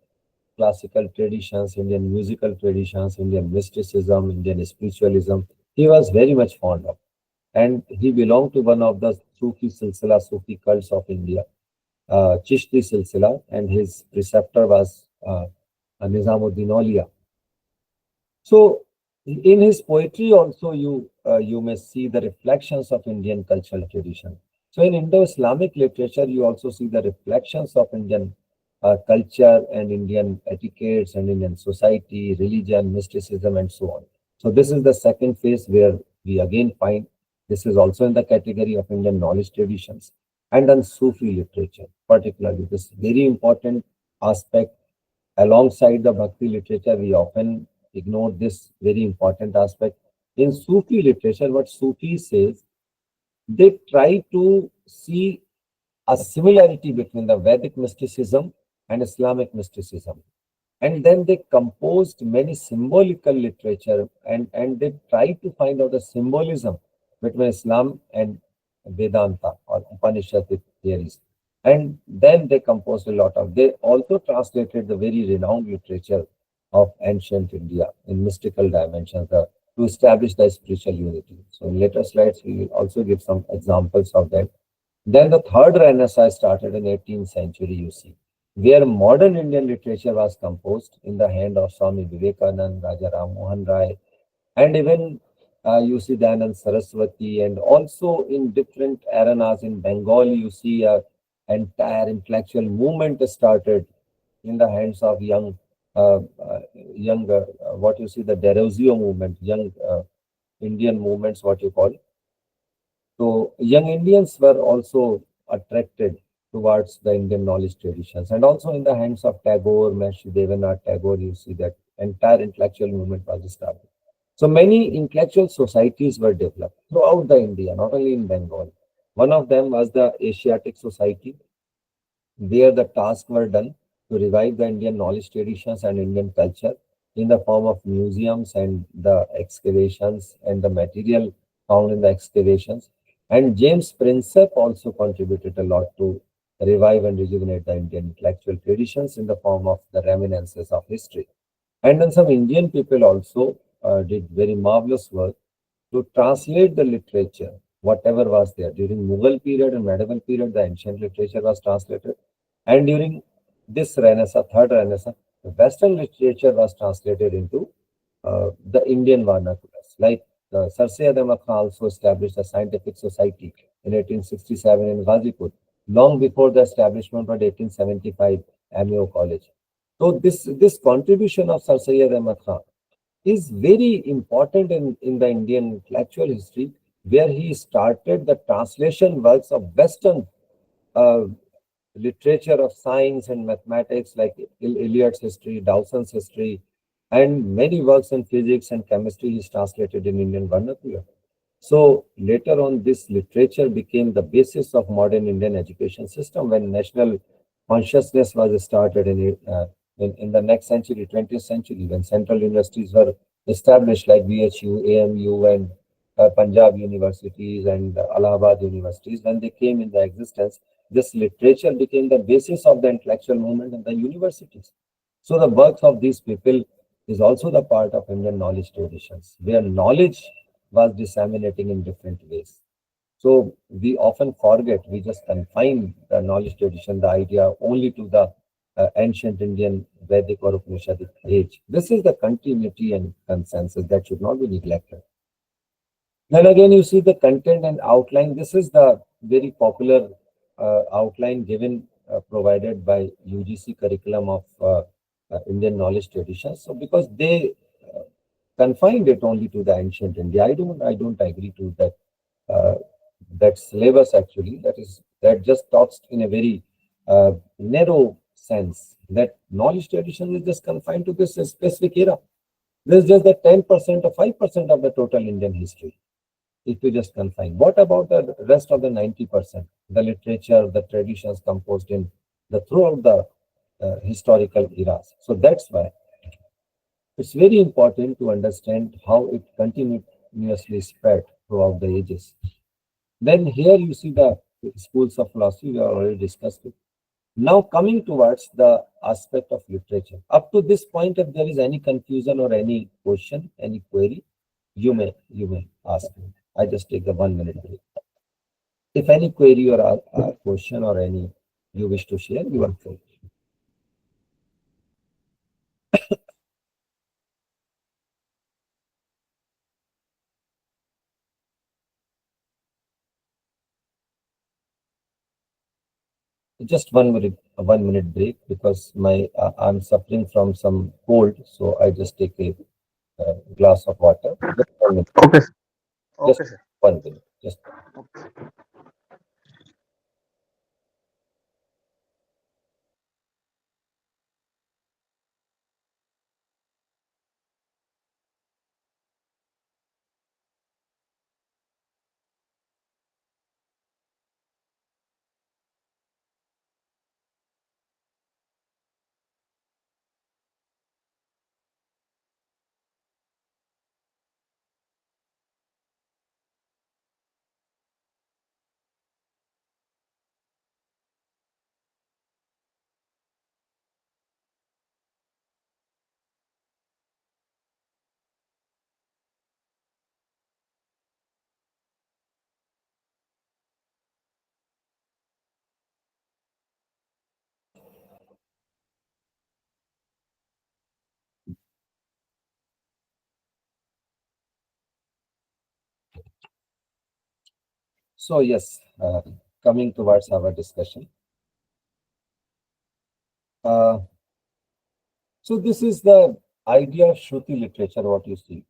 classical traditions, Indian musical traditions, Indian mysticism, Indian spiritualism. He was very much fond of. And he belonged to one of the Sufi cults of India, Chishti Silsila, and his preceptor was Nizamuddin Aulia. So, in his poetry also, you may see the reflections of Indian cultural tradition. So, in Indo-Islamic literature, you also see the reflections of Indian culture and Indian etiquettes and Indian society, religion, mysticism, and so on. So, this is the second phase where we again find this is also in the category of Indian knowledge traditions and then Sufi literature, particularly this very important aspect. Alongside the Bhakti literature, we often ignore this very important aspect. In Sufi literature, what Sufi says, they try to see a similarity between the Vedic mysticism and Islamic mysticism. And then they composed many symbolical literature and they try to find out the symbolism between Islam and Vedanta or Upanishadic theories. And then they composed a lot of, they also translated the very renowned literature of ancient India in mystical dimensions to establish the spiritual unity. So in later slides, we will also give some examples of that. Then the third Renaissance started in 18th century, you see, where modern Indian literature was composed in the hand of Swami Vivekananda, Raja Ram Mohan Rai, and even you see Dayanand Saraswati, and also in different arenas in Bengal, you see a entire intellectual movement started in the hands of what you see the Derozio movement, young Indian movements, what you call. So young Indians were also attracted towards the Indian knowledge traditions. And also in the hands of Tagore, Maharishi Devanath Tagore, you see that entire intellectual movement was established. So many intellectual societies were developed throughout the India, not only in Bengal. One of them was the Asiatic Society, where the tasks were done to revive the Indian knowledge traditions and Indian culture in the form of museums and the excavations and the material found in the excavations. And James Prinsep also contributed a lot to revive and rejuvenate the Indian intellectual traditions in the form of the reminiscences of history. And then some Indian people also did very marvelous work to translate the literature, whatever was there. During Mughal period and medieval period, the ancient literature was translated. And during this Renaissance, third Renaissance, the Western literature was translated into the Indian vernaculars. Like Sir Syed Ahmad Khan also established a scientific society in 1867 in Ghazipur, long before the establishment of 1875 AMU College. So this contribution of Sir Syed Ahmad Khan is very important in the Indian intellectual history, where he started the translation works of Western uh, literature of science and mathematics, like Eliot's history, Dawson's history, and many works in physics and chemistry is translated in Indian vernacular. So later on, this literature became the basis of modern Indian education system when national consciousness was started in the next century, 20th century, when central universities were established like BHU, AMU, and Punjab universities and Allahabad universities. When they came in the existence, this literature became the basis of the intellectual movement in the universities. So the works of these people is also the part of Indian knowledge traditions, where knowledge was disseminating in different ways. So we often forget, we just confine the knowledge tradition, the idea only to the ancient Indian Vedic or Upanishadic age. This is the continuity and consensus that should not be neglected. Then again, you see the content and outline. This is the very popular outline given, provided by UGC curriculum of Indian knowledge traditions. So because they confined it only to the ancient India, I don't agree to that. That syllabus actually, that just talks in a very narrow sense, that knowledge tradition is just confined to this specific era. This is just the 10% or 5% of the total Indian history, if you just confine. What about the rest of the 90%? The literature, the traditions composed in the throughout the historical eras. So that's why it's very important to understand how it continuously spread throughout the ages. Then here you see the schools of philosophy, we have already discussed it. Now coming towards the aspect of literature. Up to this point, if there is any confusion or any question, any query, you may ask me. I just take the 1 minute break. If any query or question or any you wish to share, you are free. Just 1 minute break, because my I'm suffering from some cold, so I just take a glass of water. Just 1 minute. Okay, sir. Just Okay, sir. 1 minute. Just so yes. Coming towards our discussion. Uh, so this is the idea of Shruti literature. What you see,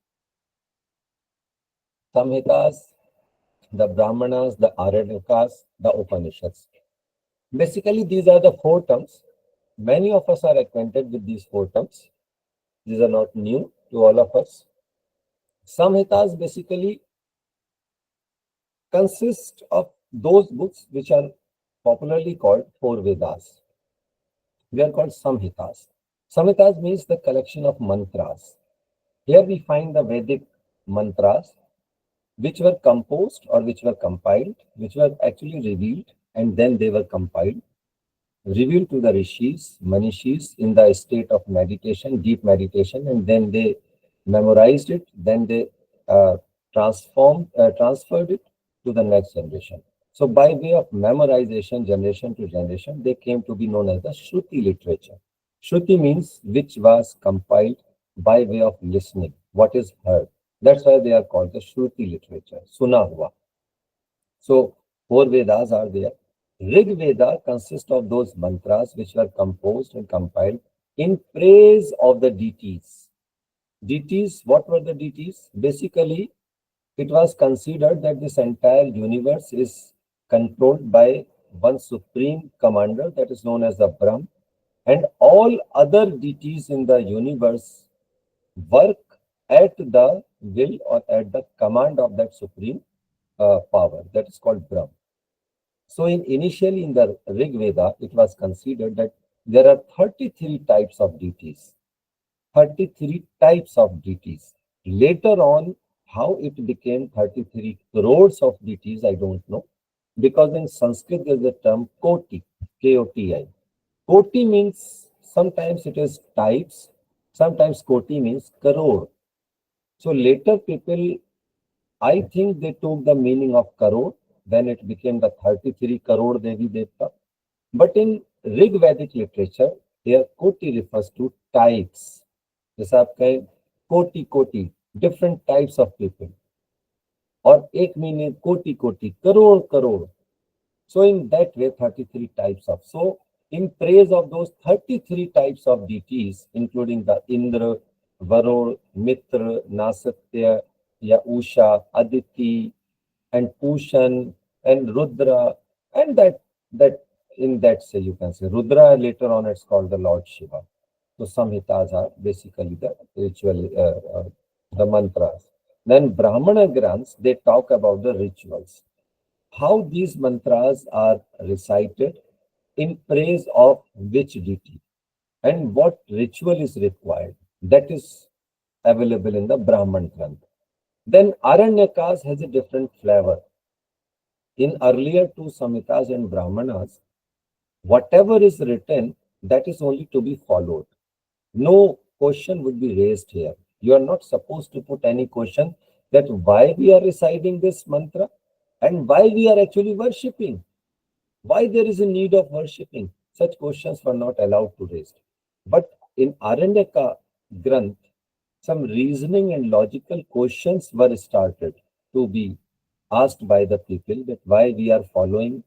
Samhitas, the Brahmanas, the Aryanyakas, the Upanishads. Basically, these are the four terms. Many of us are acquainted with these four terms. These are not new to all of us. Samhitas basically consist of those books which are popularly called four Vedas. They are called Samhitas. Samhitas means the collection of mantras. Here we find the Vedic mantras which were composed or which were compiled, which were actually revealed, and then they were compiled, revealed to the rishis, manishis in the state of meditation, deep meditation, and then they memorized it, then they transferred it to the next generation. So by way of memorization, generation to generation, they came to be known as the Shruti literature. Shruti means which was compiled by way of listening, what is heard. That's why they are called the Shruti literature, Suna hua. So four Vedas are there. Rig Veda consists of those mantras which were composed and compiled in praise of the deities. Deities, what were the deities? Basically, it was considered that this entire universe is controlled by one supreme commander that is known as the Brahm, and all other deities in the universe work at the will or at the command of that supreme power that is called Brahm. So initially in the Rig Veda, it was considered that there are 33 types of deities. 33 types of deities. Later on, how it became 33 crores of deities, I don't know. Because in Sanskrit, there's a term Koti, Koti. Koti means sometimes it is types, sometimes Koti means crore. So later people, I think they took the meaning of crore, then it became the 33 crore Devi Devta. But in Rig Vedic literature, here Koti refers to types. जैसे आप कहें कोटि कोटि different types of people, और एक meaning कोटि कोटि crore crore. So in that way 33 types of, so in praise of those 33 types of deities including the Indra, Varun, Mitra, Nasatya, ya Usha, Aditi, and Pushan, and Rudra, and that in that say you can say Rudra, later on it's called the Lord Shiva. So Samhitas are basically the ritual, the mantras. Then Brahmana Granths, they talk about the rituals. How these mantras are recited, in praise of which deity, and what ritual is required. That is available in the Brahman Granth. Then Aranyakas has a different flavor. In earlier two Samhitas and Brahmanas, whatever is written, that is only to be followed. No question would be raised here. You are not supposed to put any question that why we are reciting this mantra and why we are actually worshipping. Why there is a need of worshipping? Such questions were not allowed to raise. But in Aranyaka Granth, some reasoning and logical questions were started to be asked by the people, that why we are following,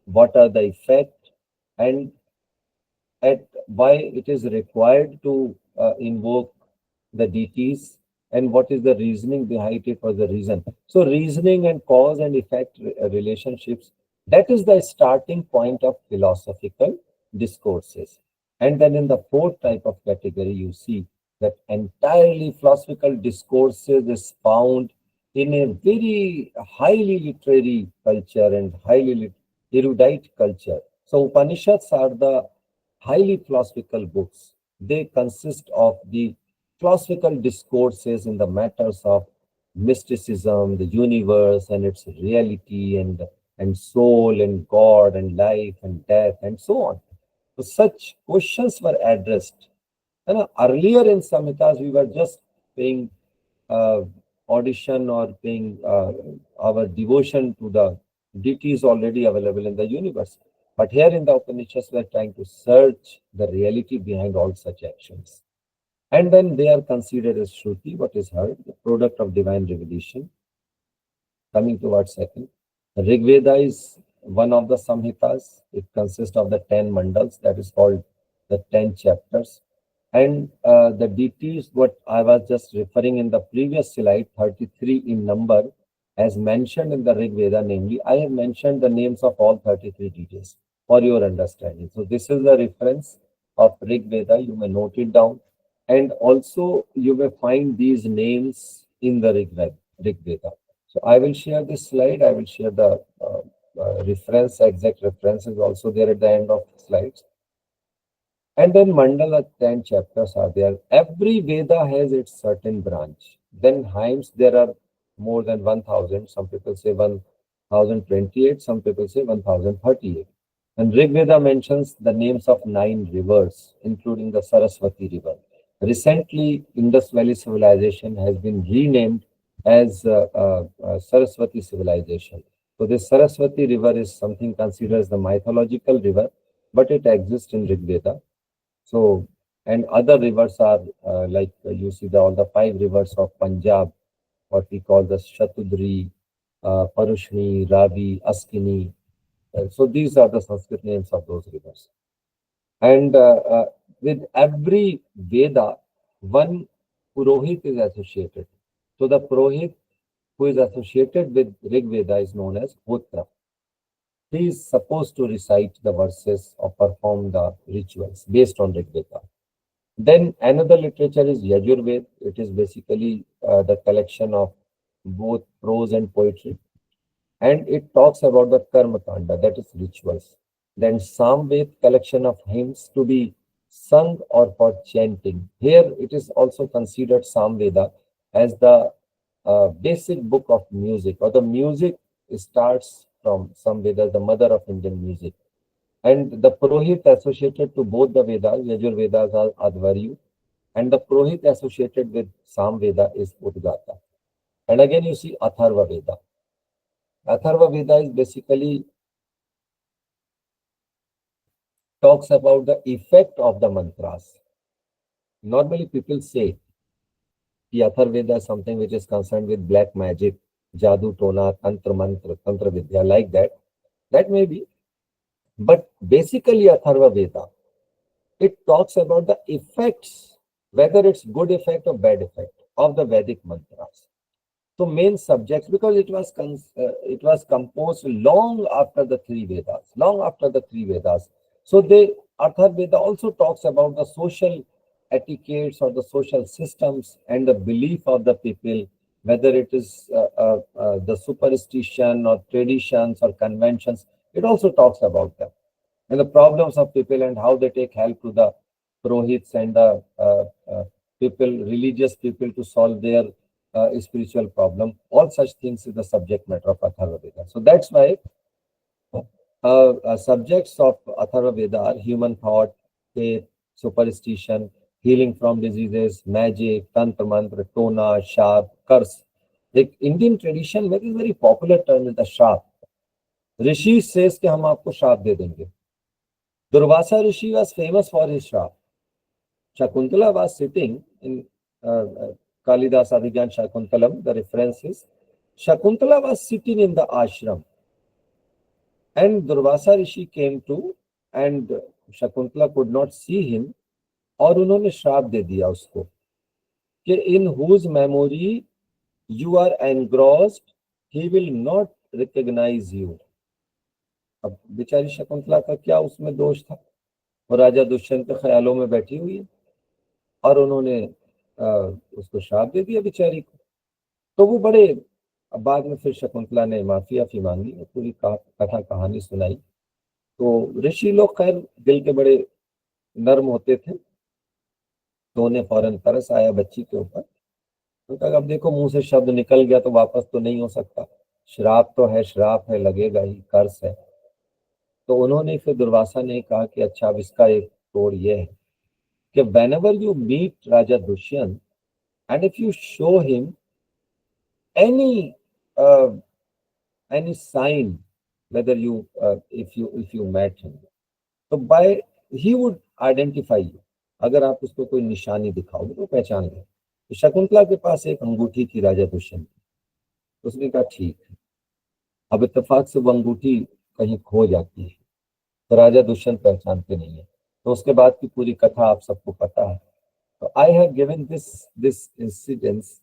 what are the effect, and at why it is required to invoke the deities, and what is the reasoning behind it for the reason. So reasoning and cause and effect relationships, that is the starting point of philosophical discourses. And then in the fourth type of category, you see that entirely philosophical discourses is found in a very highly literary culture and highly erudite culture. So Upanishads are the highly philosophical books. They consist of the philosophical discourses in the matters of mysticism, the universe and its reality, and soul and God and life and death and so on. So such questions were addressed. And earlier in Samhitas, we were just paying uh, audition or paying our devotion to the deities already available in the universe. But here in the Upanishads, we are trying to search the reality behind all such actions. And then they are considered as Shruti, what is heard, the product of divine revelation. Coming towards second, Rig Veda is one of the Samhitas. It consists of the 10 mandals, that is called the 10 chapters. And the deities, what I was just referring in the previous slide, 33 in number, as mentioned in the Rig Veda, namely, I have mentioned the names of all 33 deities. for your understanding. So this is the reference of Rig Veda. You may note it down, and also you may find these names in the Rig Veda. So I will share this slide. I will share the reference, exact reference is also there at the end of the slides. And then Mandala 10 chapters are there. Every Veda has its certain branch. Then hymns, there are more than 1000. Some people say 1028, some people say 1038. And Rig Veda mentions the names of 9 rivers, including the Saraswati River. Recently, Indus Valley Civilization has been renamed as Saraswati Civilization. So this Saraswati River is something considered as the mythological river, but it exists in Rig Veda. So, and other rivers are like you see all the 5 rivers of Punjab, what we call the Shatudri, Parushni, Ravi, Askini. So these are the Sanskrit names of those rivers. And with every Veda, one Purohit is associated. So the Purohit who is associated with Rig Veda is known as Hotra. He is supposed to recite the verses or perform the rituals based on Rig Veda. Then another literature is Yajurved. It is basically the collection of both prose and poetry. And it talks about the Karma Kanda, that is rituals. Then Samved, collection of hymns to be sung or for chanting. Here it is also considered Samveda as the basic book of music, or the music starts from Samveda, the mother of Indian music. And the Purohit associated to both the Vedas, Yajur Vedas, are Advaryu, and the Purohit associated with Sam Veda is Udgata. And again, you see Atharva Veda. Atharva Veda is basically talks about the effect of the mantras. Normally, people say the Atharva Veda is something which is concerned with black magic, Jadu, Tona, Tantra, Mantra, Tantra Vidya, like that. That may be. But basically, Atharva Veda, it talks about the effects, whether it's good effect or bad effect of the Vedic mantras. So main subjects, because it was composed long after the 3 Vedas, long after the 3 Vedas. So the Atharva Veda also talks about the social etiquettes or the social systems and the belief of the people, whether it is the superstition or traditions or conventions. It also talks about them and the problems of people and how they take help to the Purohits and the people, religious people, to solve their spiritual problem. All such things is the subject matter of Atharva Veda. So that's why subjects of Atharva Veda are human thought, faith, superstition, healing from diseases, magic, tantra mantra, tona, sharp, curse. The Indian tradition में is very popular term is the sharp. Rishi says कि हम आपको श्राप दे देंगे. Durvasa Rishi was famous for his shrap. Shakuntala was sitting in Kalidas Adhigyan Shakuntalam. The reference is Shakuntala was sitting in the ashram, and Durvasa Rishi came to, and Shakuntala could not see him, और उन्होंने श्राप दे दिया उसको कि in whose memory you are engrossed, he will not recognize you. अब बेचारी शकुंतला का क्या उसमें दोष था? वो राजा दुष्यंत के ख्यालों में बैठी हुई है और उन्होंने उसको श्राप दे दिया बेचारी को. तो वो बड़े, बाद में फिर शकुंतला ने माफी मांगी, पूरी कथा कहानी सुनाई. तो ऋषि लोग खैर दिल के बड़े नर्म होते थे, तो उन्हें फौरन तरस आया बच्ची के ऊपर. तो कहा अब देखो मुंह से शब्द निकल गया तो वापस तो नहीं हो सकता, श्राप तो है, श्राप है, लगेगा ही, कर्स है. तो उन्होंने फिर दुर्वासा ने कहा कि अच्छा अब इसका एक तोड़ ये है कि whenever you meet Raja Dushyant and if you show him any sign, whether you if you met him, so by he would identify you. अगर आप उसको कोई निशानी दिखाओगे तो पहचान ले. तो शकुंतला के पास एक अंगूठी थी राजा दुष्यंत की. उसने कहा ठीक है. अब इत्तेफाक से वो अंगूठी कहीं खो जाती है तो राजा दुष्यंत पहचानते नहीं है. तो उसके बाद की पूरी कथा आप सबको पता है. तो I have given this incidence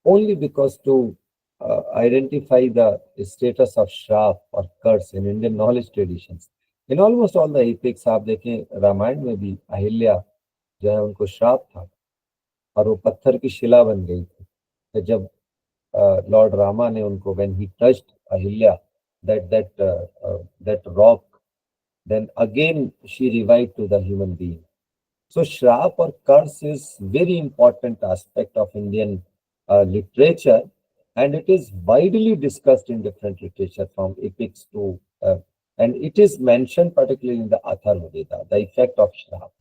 only because to identify the status of shrap or curse in Indian knowledge traditions. In almost all the epics आप देखें, रामायण में भी अहिल्या जो है उनको श्राप था और वो पत्थर की शिला बन गई थी। तो जब लॉर्ड रामा ने उनको, when he touched Ahilya, that that that rock, then again she revived to the human being. So shrap or curse is very important aspect of Indian literature, and it is widely discussed in different literature from epics to and it is mentioned particularly in the Atharva Veda, the effect of shrap.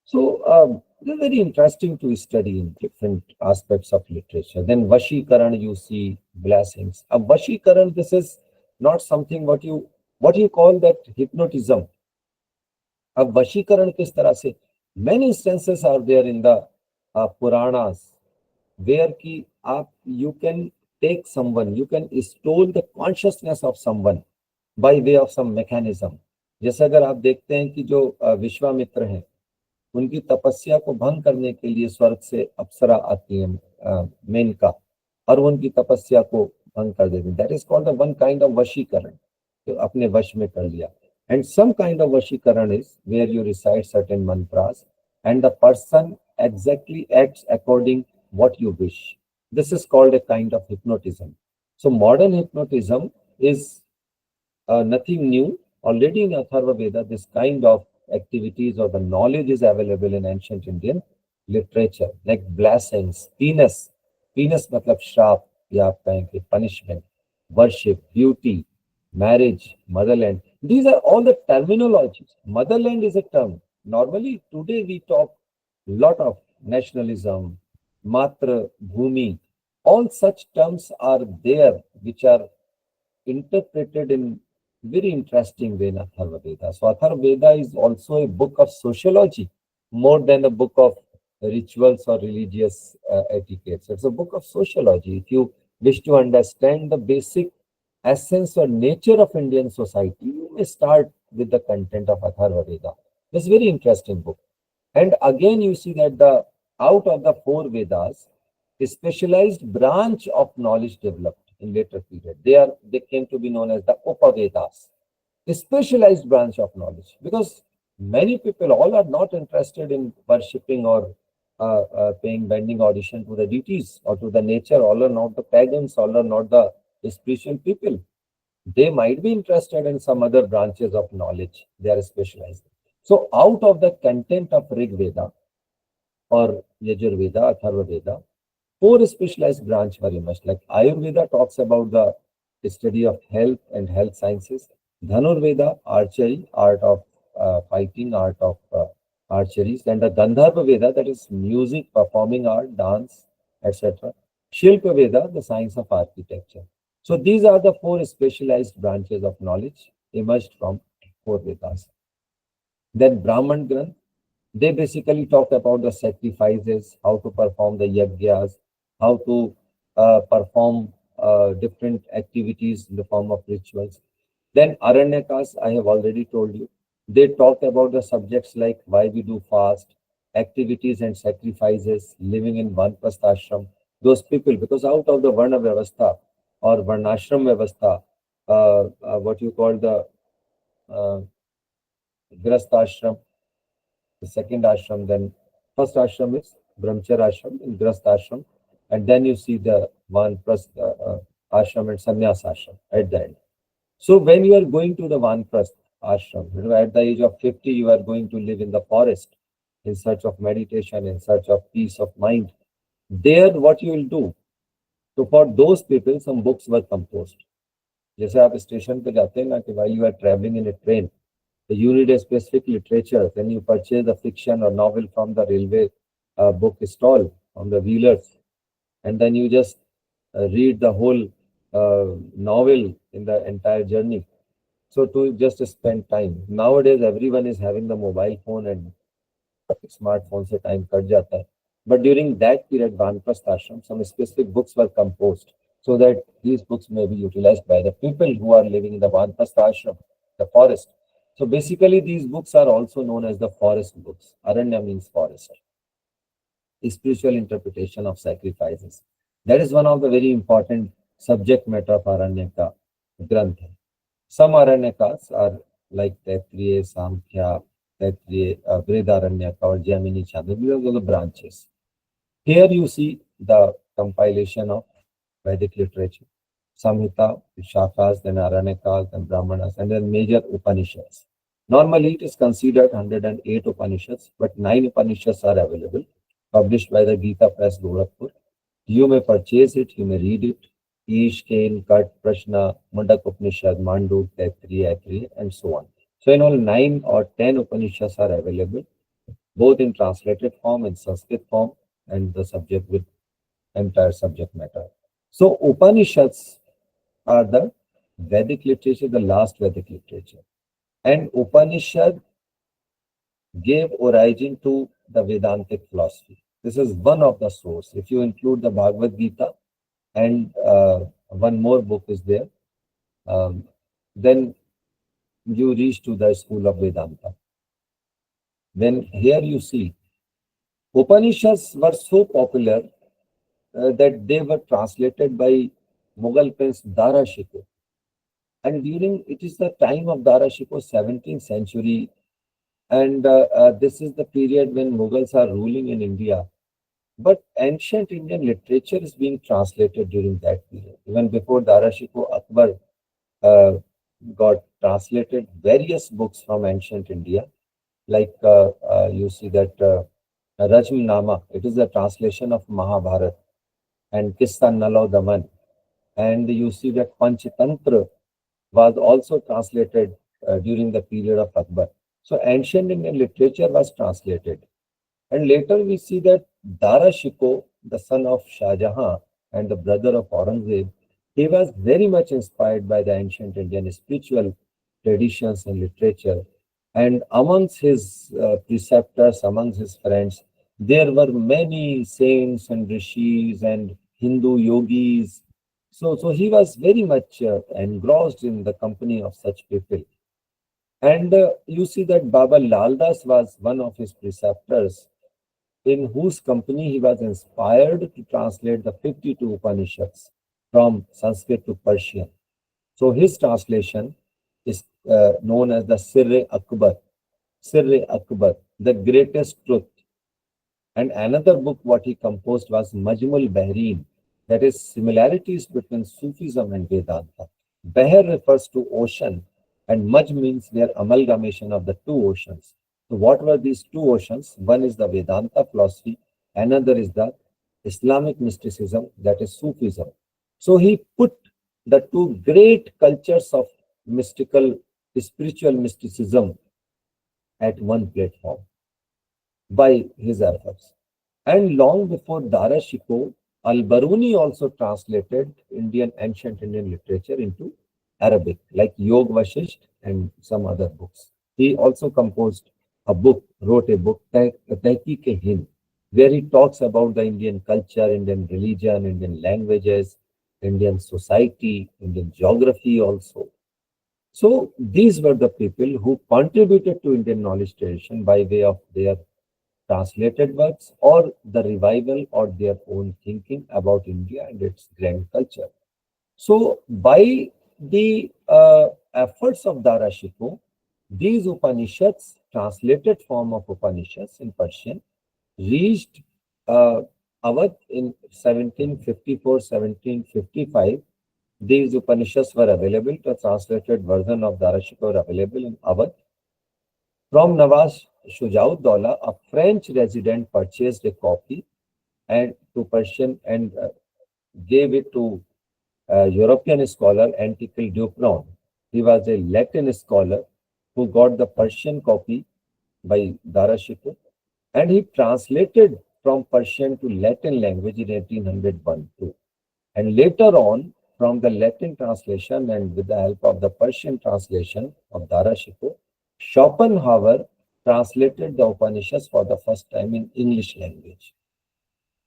So they're very interesting to study in different aspects of literature. Then Vashikaran, you see blessings. A Vashikaran, this is not something what you call that hypnotism. अब वशीकरण किस तरह से, many instances are there in the Puranas where ki आप you can take someone, you can stole the consciousness of someone by way of some mechanism. जैसे अगर आप देखते हैं कि जो विश्वामित्र हैं, उनकी तपस्या को भंग करने के लिए स्वर्ग से अप्सरा आती है मेनका, और वो उनकी तपस्या को भंग कर देती है. That is called the one kind of vashikaran, तो अपने वश में कर लिया. And some kind of vashikaran is where you recite certain mantras and the person exactly acts according what you wish. This is called a kind of hypnotism. So modern hypnotism is nothing new. Already in Atharva Veda, this kind of activities or the knowledge is available in ancient Indian literature, like blessings, penis. Penis matlab shrap, या आप कहें कि punishment, worship, beauty, marriage, motherland. These are all the terminologies. Motherland is a term. Normally, today we talk lot of nationalism, matra, bhumi. All such terms are there, which are interpreted in very interesting way in Atharva Veda. So Atharva Veda is also a book of sociology more than a book of rituals or religious etiquettes. It's a book of sociology. If you wish to understand the basic essence or nature of Indian society, you may start with the content of Atharva Veda. It's a very interesting book. And again, you see that the out of the four Vedas, a specialized branch of knowledge developed in later period. They came to be known as the Upavedas, a specialized branch of knowledge, because many people all are not interested in worshipping or paying bending audition to the deities or to the nature. All are not the pagans, all are not the spiritual people. They might be interested in some other branches of knowledge. They are specialized. So out of the content of Rig Veda or Yajur Veda, Atharva Veda, four specialized branch very much. Like Ayurveda talks about the study of health and health sciences. Dhanurveda, archery, art of fighting, art of archery. And the Gandharva Veda, that is music, performing art, dance, etc. Shilpa Veda, the science of architecture. So these are the four specialized branches of knowledge emerged from four Vedas. Then Brahman Granth, they basically talk about the sacrifices, how to perform the yajnas, how to perform different activities in the form of rituals. Then Aranyakas, I have already told you, they talk about the subjects like why we do fast, activities and sacrifices, living in Vanprastha ashram. Those people, because out of the Varna Vyavastha or Varnashram Vyavastha, what you call the uh, Grastha ashram, the second ashram, then first ashram is Brahmacharya ashram and Grastha ashram, and then you see the Vanprastha ashram and Sannyas ashram at the end. So when you are going to the Vanprastha ashram, at the age of 50, you are going to live in the forest in search of meditation, in search of peace of mind. There, what you will do? So for those people, some books were composed. जैसे आप station पे जाते हैं ना कि while you are traveling in a train, you need a specific literature. Then you purchase the fiction or novel from the railway book stall from the wheelers, and then you just read the whole novel in the entire journey. So to just spend time. Nowadays, everyone is having the mobile phone and smartphone, se time cut jata hai. But during that period, Vanprastha ashram, some specific books were composed so that these books may be utilized by the people who are living in the Vanprastha ashram, the forest. So basically, these books are also known as the forest books. Aranya means forest. Spiritual interpretation of sacrifices. That is one of the very important subject matter of Aranyaka Granth. Some Aranyakas are like Taittiriya, Samkhya, Taittiriya, Brihadaranyaka or Jaimini Chandra. These are the branches. Here you see the compilation of Vedic literature, Samhita, Shakas, then Aranyakas, then Brahmanas, and then major Upanishads. Normally, it is considered 108 Upanishads, but 9 Upanishads are available, published by the Gita Press, Gorakhpur. You may purchase it, you may read it. Ish, Kain, Kat, Prashna, Mundak Upanishad, Mandu, Taittiriya, Aitreya, and so on. So, in all, 9 or 10 Upanishads are available, both in translated form, in Sanskrit form, and the subject with entire subject matter. So Upanishads are the Vedic literature, the last Vedic literature. And Upanishad gave origin to the Vedantic philosophy. This is one of the source. If you include the Bhagavad Gita and one more book is there, um, then you reach to the school of Vedanta. Then here you see Upanishads were so popular that they were translated by Mughal Prince Dara Shikoh. And during it is the time of Dara Shikoh, 17th century, and this is the period when Mughals are ruling in India. But ancient Indian literature is being translated during that period. Even before Dara Shikoh, Akbar uh, got translated various books from ancient India, like you see that Rajmnama. It is a translation of Mahabharata and Kissa Nalo Daman. And you see that Panchatantra was also translated during the period of Akbar. So ancient Indian literature was translated. And later we see that Dara Shikoh, the son of Shah Jahan and the brother of Aurangzeb, he was very much inspired by the ancient Indian spiritual traditions and literature. And amongst his preceptors, amongst his friends, there were many saints and rishis and Hindu yogis. So he was very much engrossed in the company of such people. And you see that Baba Laldas was one of his preceptors, in whose company he was inspired to translate the 52 Upanishads from Sanskrit to Persian. So his translation is known as the Sirre Akbar, the greatest truth. And another book what he composed was Majmul Bahreen, that is similarities between Sufism and Vedanta. Bahr refers to ocean and Maj means their amalgamation of the two oceans. So what were these two oceans? One is the Vedanta philosophy, another is the Islamic mysticism, that is Sufism. So he put the two great cultures of mystical, spiritual mysticism at one platform by his efforts. And long before Dara Shikoh, Al-Baruni also translated ancient Indian literature into Arabic, like Yog Vashisht and some other books. He also composed wrote a book, Tehkeek-e-Hind, where he talks about the Indian culture, Indian religion, Indian languages, Indian society, Indian geography also. So these were the people who contributed to Indian knowledge tradition by way of their translated works or the revival or their own thinking about India and its grand culture. So, by the efforts of Dara Shikoh, these Upanishads, translated form of Upanishads in Persian, reached uh, Awadh in 1754-1755. These Upanishads were available. The translated version of Dara Shikoh were available in Awadh. From Nawaz Shujaud-Daulah, a French resident purchased a copy and to Persian and gave it to a European scholar Anticle Dupron. He was a Latin scholar who got the Persian copy by Dara Shikoh, and he translated from Persian to Latin language in 1801 too. And later on, from the Latin translation and with the help of the Persian translation of Dara Shikoh, Schopenhauer translated the Upanishads for the first time in English language.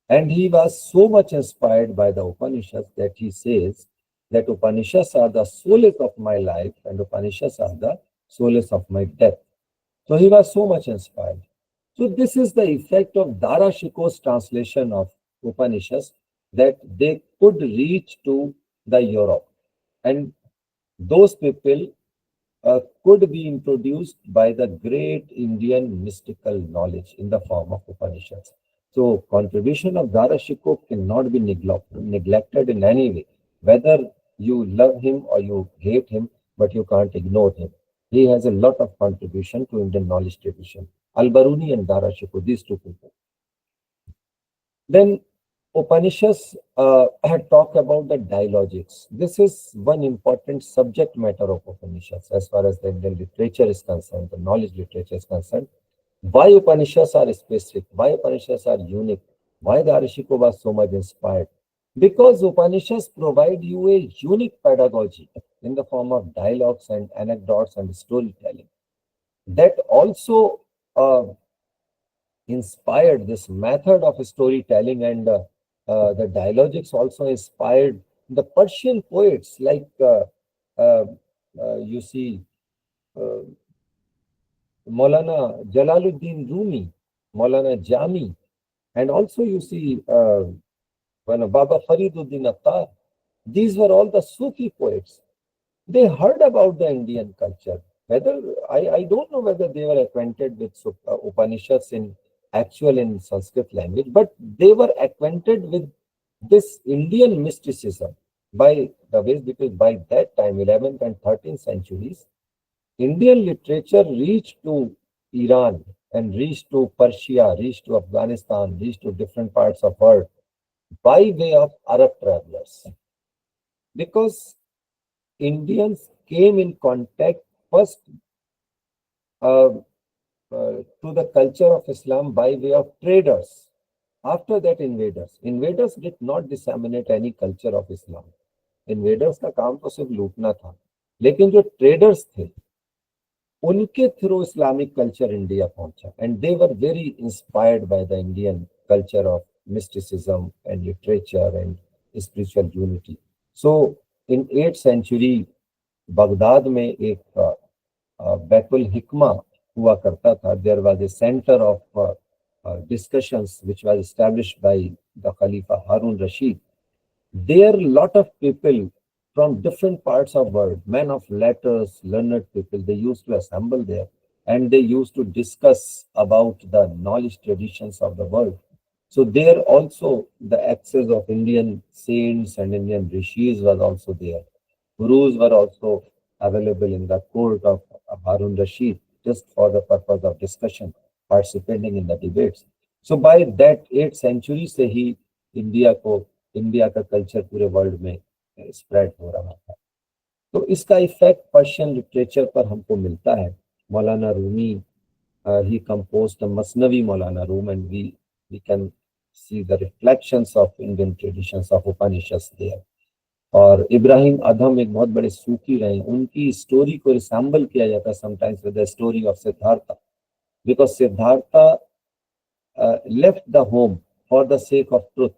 And he was so much inspired by the Upanishads that he says that Upanishads are the solace of my life and Upanishads are the solace of my death. So he was so much inspired. So this is the effect of Dara Shikoh's translation of Upanishads, that they could reach to the Europe. And those people could be introduced by the great Indian mystical knowledge in the form of Upanishads. So, contribution of Darashiko cannot be neglected in any way, whether you love him or you hate him, but you can't ignore him. He has a lot of contribution to Indian knowledge tradition. Al-Baruni and Darashiko, these two people. Then Upanishads had talked about the dialogics. This is one important subject matter of Upanishads as far as the Indian literature is concerned, the knowledge literature is concerned. Why Upanishads are specific? Why Upanishads are unique? Why the Arishiko was so much inspired? Because Upanishads provide you a unique pedagogy in the form of dialogues and anecdotes and storytelling that also inspired this method of storytelling, and the dialogics also inspired the Persian poets like uh, you see uh, Maulana Jalaluddin Rumi, Maulana Jami, and also you see Baba Fariduddin Attar. These were all the Sufi poets. They heard about the Indian culture. Whether I don't know whether they were acquainted with Upanishads in actual in Sanskrit language, but they were acquainted with this Indian mysticism by the ways, because by that time, 11th and 13th centuries, Indian literature reached to Iran and reached to Persia, reached to Afghanistan, reached to different parts of world by way of Arab travelers. Because Indians came in contact first uh, to the culture of Islam by way of traders. After that, invaders. Invaders did not disseminate any culture of Islam. Invaders का काम तो सिर्फ लूटना था, लेकिन जो traders थे उनके थ्रू इस्लामिक कल्चर इंडिया पहुंचा, and they were very inspired by the Indian culture of mysticism and literature and spiritual unity. So in 8th century Baghdad में एक बैतुल हिकमा हुआ करता था. There was a centre of discussions which was established by the Khalifa Harun Rashid. There lot of people from different parts of world, men of letters, learned people, they used to assemble there, and they used to discuss about the knowledge traditions of the world. So there also the access of Indian saints and Indian rishis was also there. Gurus were also available in the court of Harun Rashid just for the purpose of discussion, participating in the debates. So by that 8th century से ही India का culture पूरे world में spread हो रहा था. तो इसका effect Persian literature पर हमको मिलता है. मौलाना Rumi, he composed the Masnavi Maulana Rum, and we can see the reflections of Indian traditions of Upanishads there. और इब्राहिम अधम एक बहुत बड़े सूफी रहे. उनकी स्टोरी को रिसेंबल किया जाता है sometimes with the story of Siddhartha, because Siddhartha left the home for the sake of truth,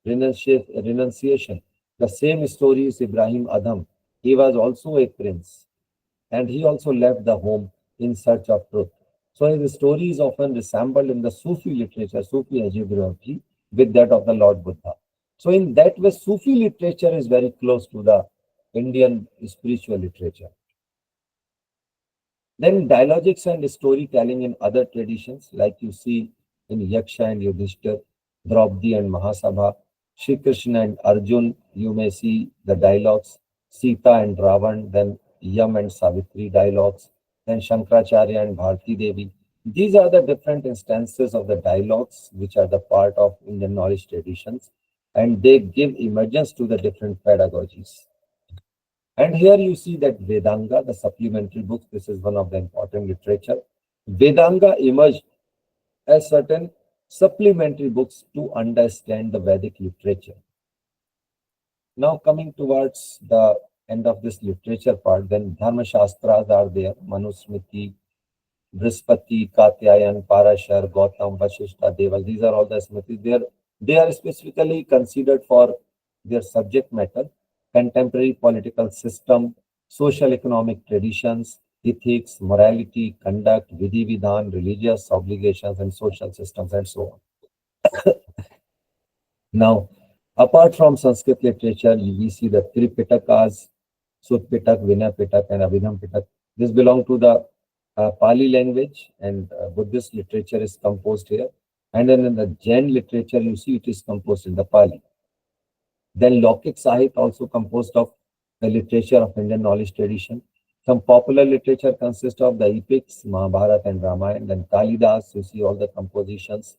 renunciation. The same story is Ibrahim Adham. He was also a prince, and he also left the home in search of truth. So his story is often resembled in the Sufi literature, Sufi hagiography, with that of the Lord Buddha. So in that way, Sufi literature is very close to the Indian spiritual literature. Then dialogics and storytelling in other traditions, like you see in Yaksha and Yudhishthir, Draupadi and Mahasabha, Shri Krishna and Arjun, you may see the dialogues, Sita and Ravan, then Yam and Savitri dialogues, then Shankaracharya and Bharti Devi. These are the different instances of the dialogues which are the part of Indian knowledge traditions, and they give emergence to the different pedagogies. And here you see that Vedanga, the supplementary books, this is one of the important literature. Vedanga emerged as certain supplementary books to understand the Vedic literature. Now coming towards the end of this literature part, then Dharma Shastras are there, Manusmriti, Brihaspati, Katyayan, Parashar, Gautam, Vashishta, Deval. These are all the Smritis. They are specifically considered for their subject matter, contemporary political system, social economic traditions, ethics, morality, conduct, vidhi vidhan, religious obligations, and social systems, and so on. Now, apart from Sanskrit literature, we see the Tripitakas, Sutpitak, Vinay Pitak, and Abhinam Pitak. This belongs to the Pali language, and Buddhist literature is composed here. And then in the Jain literature, you see it is composed in the Pali. Then Lokik Sahit also composed of the literature of Indian knowledge tradition. Some popular literature consists of the epics, Mahabharata and Ramayana. Then Kalidas, you see all the compositions.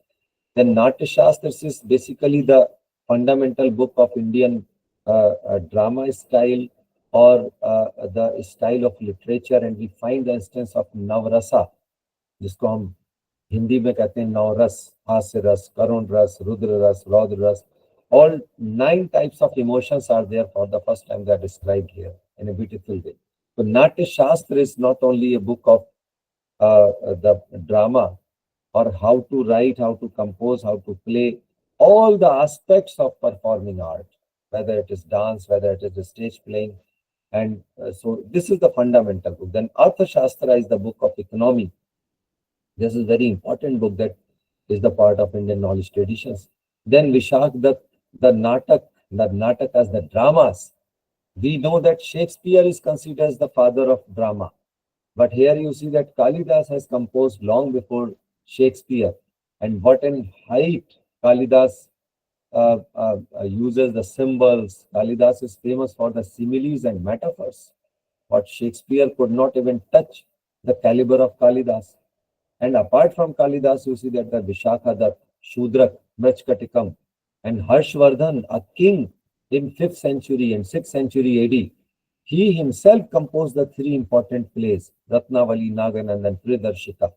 Then Natya Shastras is basically the fundamental book of Indian drama style, or the style of literature, and we find the instance of Navrasa, जिसको हम हिंदी में कहते हैं नवरस, हास्य रस, करुण रस, रुद्र रस, रौद्र रस. All 9 types of emotions are there for the first time. They are described here in a beautiful way. So Natya Shastra is not only a book of the drama, or how to write, how to compose, how to play, all the aspects of performing art, whether it is dance, whether it is stage playing. And so this is the fundamental book. Then Artha Shastra is the book of economy. This is a very important book that is the part of Indian knowledge traditions. Then Vishak, the Natak as the dramas. We know that Shakespeare is considered as the father of drama. But here you see that Kalidas has composed long before Shakespeare. And what in height Kalidas uses the symbols. Kalidas is famous for the similes and metaphors. What Shakespeare could not even touch the caliber of Kalidas. And apart from Kalidas, you see that the Vishakha, the Shudrak, Mrachkatikam, and Harshvardhan, a king in 5th century and 6th century AD, he himself composed the 3 important plays, Ratnavali, Naganandan, Pridarshika.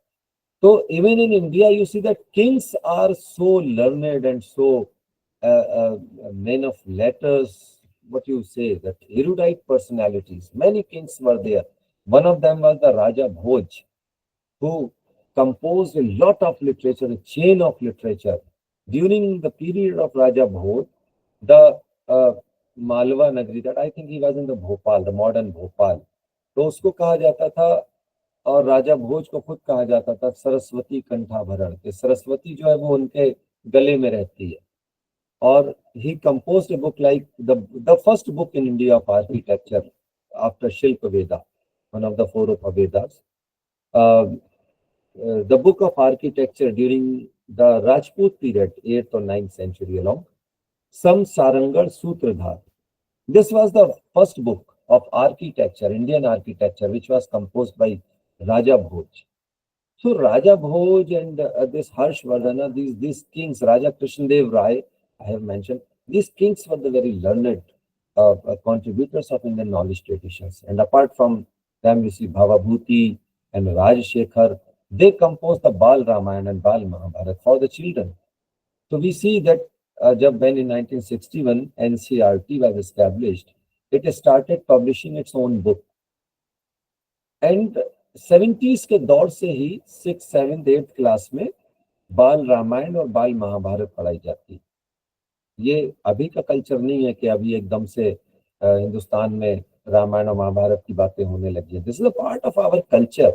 So even in India, you see that kings are so learned and so men of letters, what you say, that erudite personalities. Many kings were there. One of them was the Raja Bhoj, who composed a lot of literature, a chain of literature. During the period of Raja Bhoj, the Malwa Nagri, that I think he was in the Bhopal, the modern Bhopal, तो उसको कहा जाता था, और राजा भोज को खुद कहा जाता था सरस्वती कंठाभरण, कि सरस्वती जो है वो उनके गले में रहती है. और he composed a book like the first book in India of architecture after Shilpa Veda, one of the 4 of Vedas. The book of architecture during the Rajput period, 8th or 9th century along, some Sarangar Sutradhar. This was the first book of architecture, Indian architecture, which was composed by Raja Bhoj. So Raja Bhoj and this Harshvardhana, these kings, Raja Krishnadev Rai, I have mentioned, these kings were the very learned contributors of Indian knowledge traditions. And apart from them, you see Bhavabhuti and Rajshekhar. They composed the Bal Ramayana and Bal Mahabharata for the children. So we see that when in 1961 NCRT was established, it started publishing its own book. And 70s के दौर से ही 6th, 7th, 8th class में बाल रामायण और बाल महाभारत पढ़ाई जाती. ये अभी का कल्चर नहीं है कि अभी एकदम से हिंदुस्तान में रामायण और महाभारत की बातें होने लगी है. This is a part of our culture.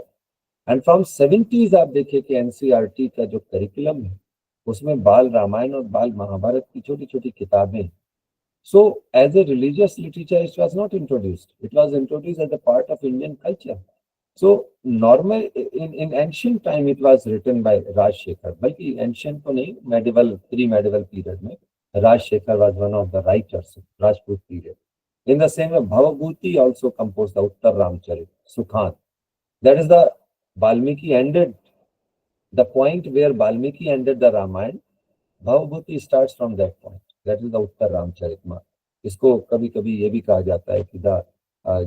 And from 70s आप देखिए कि एनसीईआरटी का जो करिकुलम है उसमें बाल रामायण और बाल महाभारत की छोटी छोटी किताबें. So as a religious literature, it was not introduced. It was introduced as a part of Indian culture. So normal in ancient time it was written by Rajshekhar. बल्कि ancient तो नहीं, medieval, pre-medieval period में Rajshekhar was one of the writers of Rajput period. In the same way, Bhavabhuti also composed the Uttar Ramcharit, Sukhan. That is the Valmiki ended, the point where Valmiki ended the Ramayana. Bhavabhuti starts from that point. That is the Uttar Ramcharitma. इसको कभी कभी ये भी कहा जाता है कि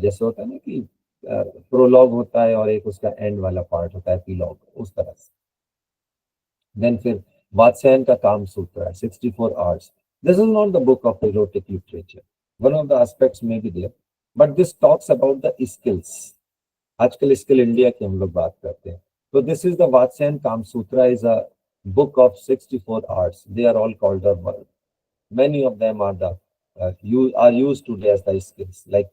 जैसे होता है ना कि प्रोलॉग होता है और एक उसका एंड वाला पार्ट होता है एपिलॉग, उस तरह से. देन फिर वात्स्यायन का काम सूत्र है 64 hours. This is not the book of erotic literature. One of the aspects में भी there, but this talks about the skills. आजकल स्किल इंडिया की हम लोग बात करते हैं. तो दिस इज द वात्स्यायन काम सूत्र is a book of 64 arts. They are all called the world. Many of them are used today as the skills, like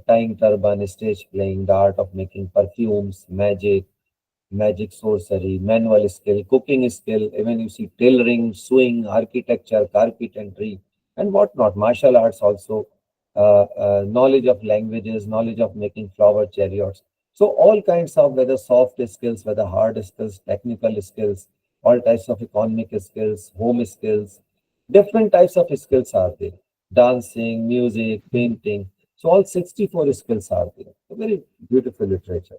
tying turban, stage playing, the art of making perfumes, magic sorcery, manual skill, cooking skill, even you see tailoring, sewing, architecture, carpentry, and whatnot. Martial arts also, knowledge of languages, knowledge of making flower chariots. So all kinds of, whether soft skills, whether hard skills, technical skills, all types of economic skills, home skills, different types of skills are there. Dancing, music, painting. So all 64 skills are there. A very beautiful literature.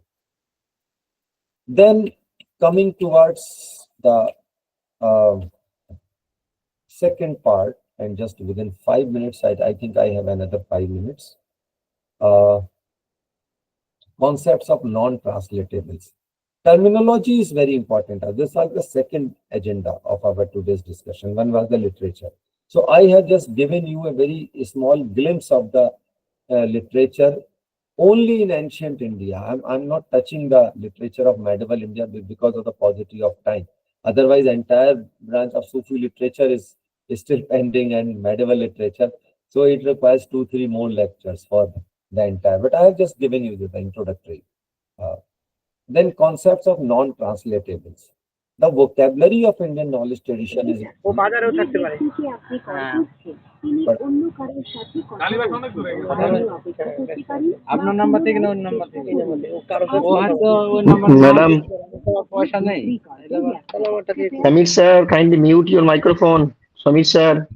Then coming towards the second part, and just within 5 minutes, I think I have another 5 minutes. Uh, Concepts of non-translatables. Terminology is very important. This was the second agenda of our today's discussion. One was the literature. So I have just given you a very small glimpse of the literature only in ancient India. I'm not touching the literature of medieval India because of the paucity of time. Otherwise, entire branch of Sufi literature is still pending, and medieval literature. So it requires 2-3 more lectures for the entire. But I have just given you the introductory. Uh, then concepts of non-translatables. The vocabulary of Indian knowledge tradition is Madam, Samir sir, kindly mute your microphone. Samir sir.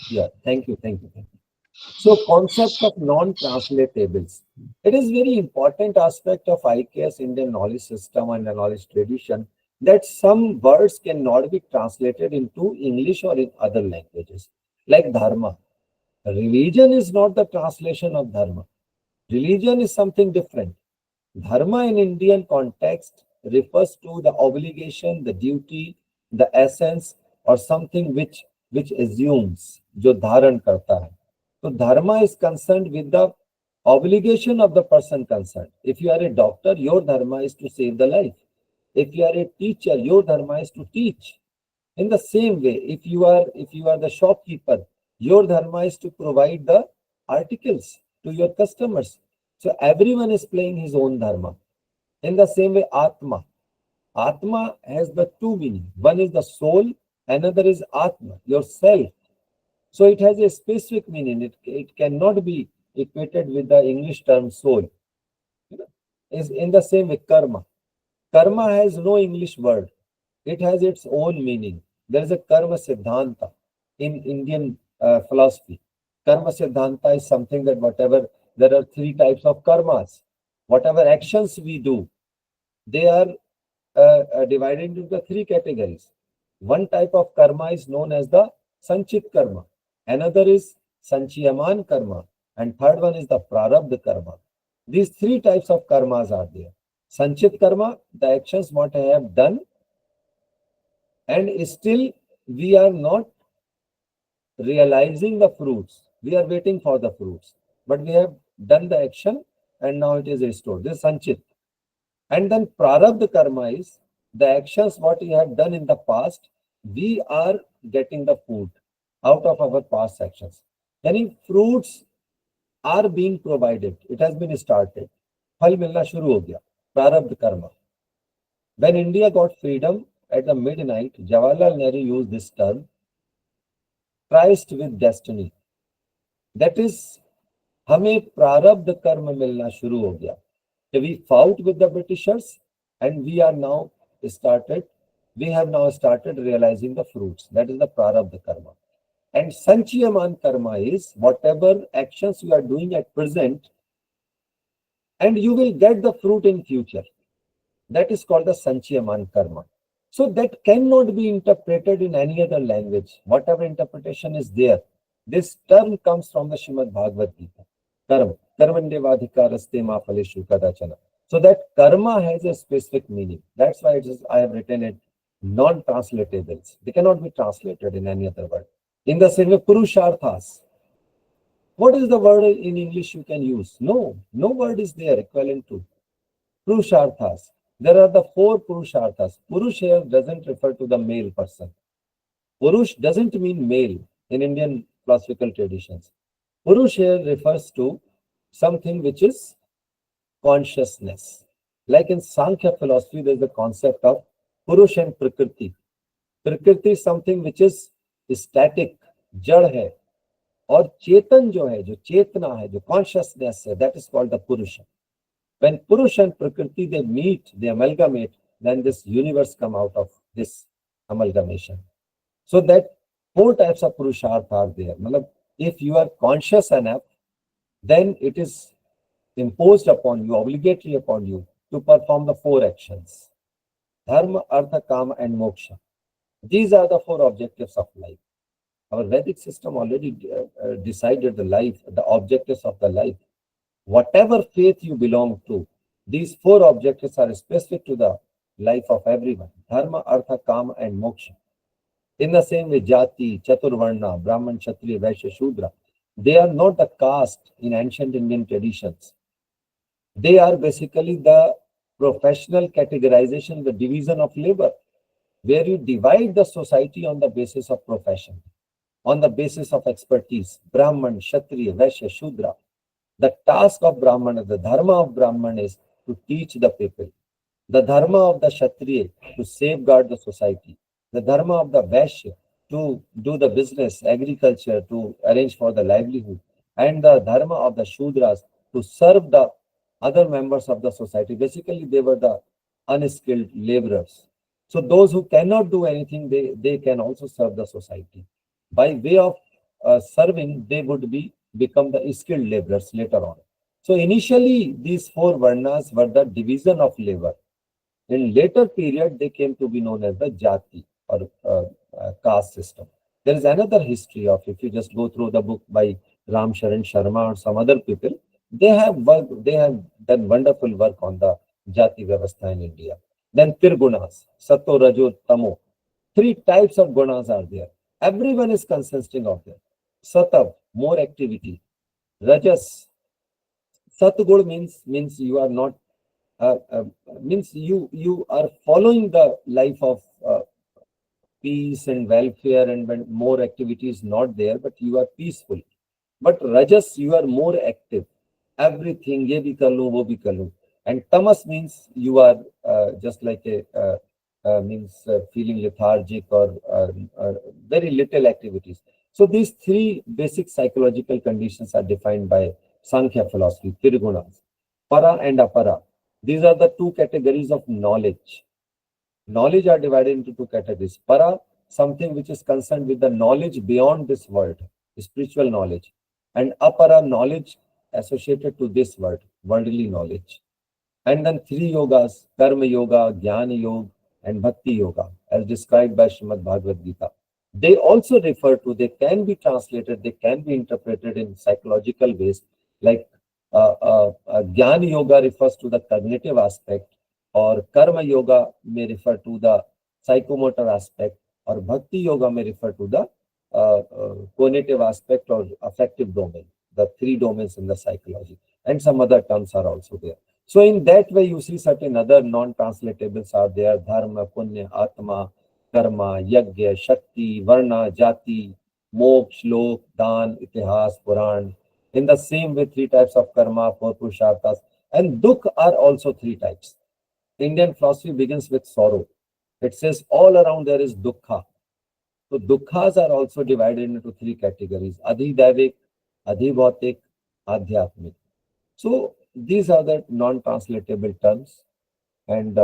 yeah. Thank you. Thank you. Thank you. So concept of non-translatables. It is very important aspect of IKS Indian knowledge system and the knowledge tradition that some words cannot be translated into English or in other languages. Like dharma. Religion is not the translation of dharma. Religion is something different. Dharma in Indian context refers to the obligation, the duty, the essence, or something which assumes, जो धारण करता है. So dharma is concerned with the obligation of the person concerned. If you are a doctor, your dharma is to save the life. If you are a teacher, your dharma is to teach. In the same way, if you are the shopkeeper, your dharma is to provide the articles to your customers. So everyone is playing his own dharma. In the same way, Atma. Atma has the two meanings. One is the soul, another is Atma, yourself. So it has a specific meaning. It cannot be equated with the English term soul. Is in the same way, karma. Karma has no English word. It has its own meaning. There is a karma siddhanta in Indian philosophy. Karma siddhanta is something that whatever, there are three types of karmas. Whatever actions we do, they are divided into three categories. One type of karma is known as the sanchit karma. Another is sanchiyaman karma. And third one is the prarabdha karma. These three types of karmas are there. Sanchit karma, the actions what I have done, and still we are not realizing the fruits. We are waiting for the fruits. But we have done the action and now it is restored. This is sanchit. And then prarabdha karma is the actions what we have done in the past, we are getting the food out of our past actions. Any fruits are being provided. It has been started. Phal milna shuru ho gaya. Prarabdha karma. When India got freedom at the midnight, Jawaharlal Nehru used this term, Christ with destiny. That is, हमें प्रारब्ध कर्म मिलना शुरू हो गया. We fought with the Britishers and we have now started realizing the fruits. That is the prarabdha karma. And sanchiyaman karma is whatever actions you are doing at present and you will get the fruit in future. That is called the sanchiyaman karma. So that cannot be interpreted in any other language. Whatever interpretation is there, this term comes from the Srimad Bhagavad Gita. Karma. Karmandevadhikaraste ma phaleshu kadachana. So that karma has a specific meaning. That's why I have written it non-translatables. They cannot be translated in any other word. In the same way, purusharthas. What is the word in English you can use? No word is there equivalent to purusharthas. There are the four purusharthas. Purush here doesn't refer to the male person. Purush doesn't mean male in Indian philosophical traditions. Purush here refers to something which is consciousness. Like in Sankhya philosophy, there is the concept of Purush and Prakriti. Prakriti is something which is static, jad hai. और चेतन जो है, जो चेतना है, जो consciousness है, that is called the Purusha. When Purusha and Prakriti they meet, they amalgamate, then this universe come out of this amalgamation. So that four types of Purusharth are there. Matlab, if you are conscious enough, then it is imposed upon you, obligatory upon you to perform the four actions: Dharma, Artha, Kama, and Moksha. These are the four objectives of life. Our Vedic system already decided the life, the objectives of the life. Whatever faith you belong to, these four objectives are specific to the life of everyone: Dharma, Artha, Kama, and Moksha. In the same way, Jati, Chaturvarna, Brahman, Kshatriya, Vaishya, Shudra, they are not the caste in ancient Indian traditions. They are basically the professional categorization, the division of labor, where you divide the society on the basis of profession, on the basis of expertise. Brahman, Kshatriya, Vaishya, Shudra. The task of Brahman, the dharma of Brahman is to teach the people. The dharma of the Kshatriya to safeguard the society. The dharma of the Vaishya to do the business, agriculture, to arrange for the livelihood. And the dharma of the Shudras to serve the other members of the society. Basically, they were the unskilled laborers. So those who cannot do anything, they can also serve the society. By way of serving, they would become the skilled laborers later on. So initially, these four varnas were the division of labor. In later period, they came to be known as the jati or caste system. There is another history of, if you just go through the book by Ram Sharan Sharma or some other people, they have done wonderful work on the jati vyavastha in India. Then Tirgunas, Sato, Rajo, Tamo. Three types of gunas are there. Everyone is consisting of them. Satav, more activity. Rajas, Satgul means you are not means you are following the life of peace and welfare, and when more activity is not there, but you are peaceful. But Rajas, you are more active. Everything, ye bhi kar lo, wo bhi kar lo. And Tamas means you are just like a means feeling lethargic or very little activities. So these three basic psychological conditions are defined by Sankhya philosophy, Tirigunas, Para and Apara. These are the two categories of knowledge. Knowledge are divided into two categories. Para, something which is concerned with the knowledge beyond this world, spiritual knowledge. And apara, knowledge associated to this world, worldly knowledge. And then three yogas: Karma Yoga, Jnana Yoga, and Bhakti Yoga, as described by Srimad Bhagavad Gita. They also refer to, they can be translated, they can be interpreted in psychological ways, like Jnana Yoga refers to the cognitive aspect, or Karma Yoga may refer to the psychomotor aspect, or Bhakti Yoga may refer to the cognitive aspect or affective domain, the three domains in the psychology. And some other terms are also there. So in that way, you see certain other non-translatables are there: Dharma, Punya, Atma, Karma, Yajna, Shakti, Varna, Jati, Moksha, Lok, Dan, Itihas, Puran. In the same way, three types of karma, four purusharthas, and dukh are also three types. Indian philosophy begins with sorrow. It says all around there is dukkha. So dukkhas are also divided into three categories: adhidavik, adhibhautik, adhyatmik. So these are the non-translatable terms, and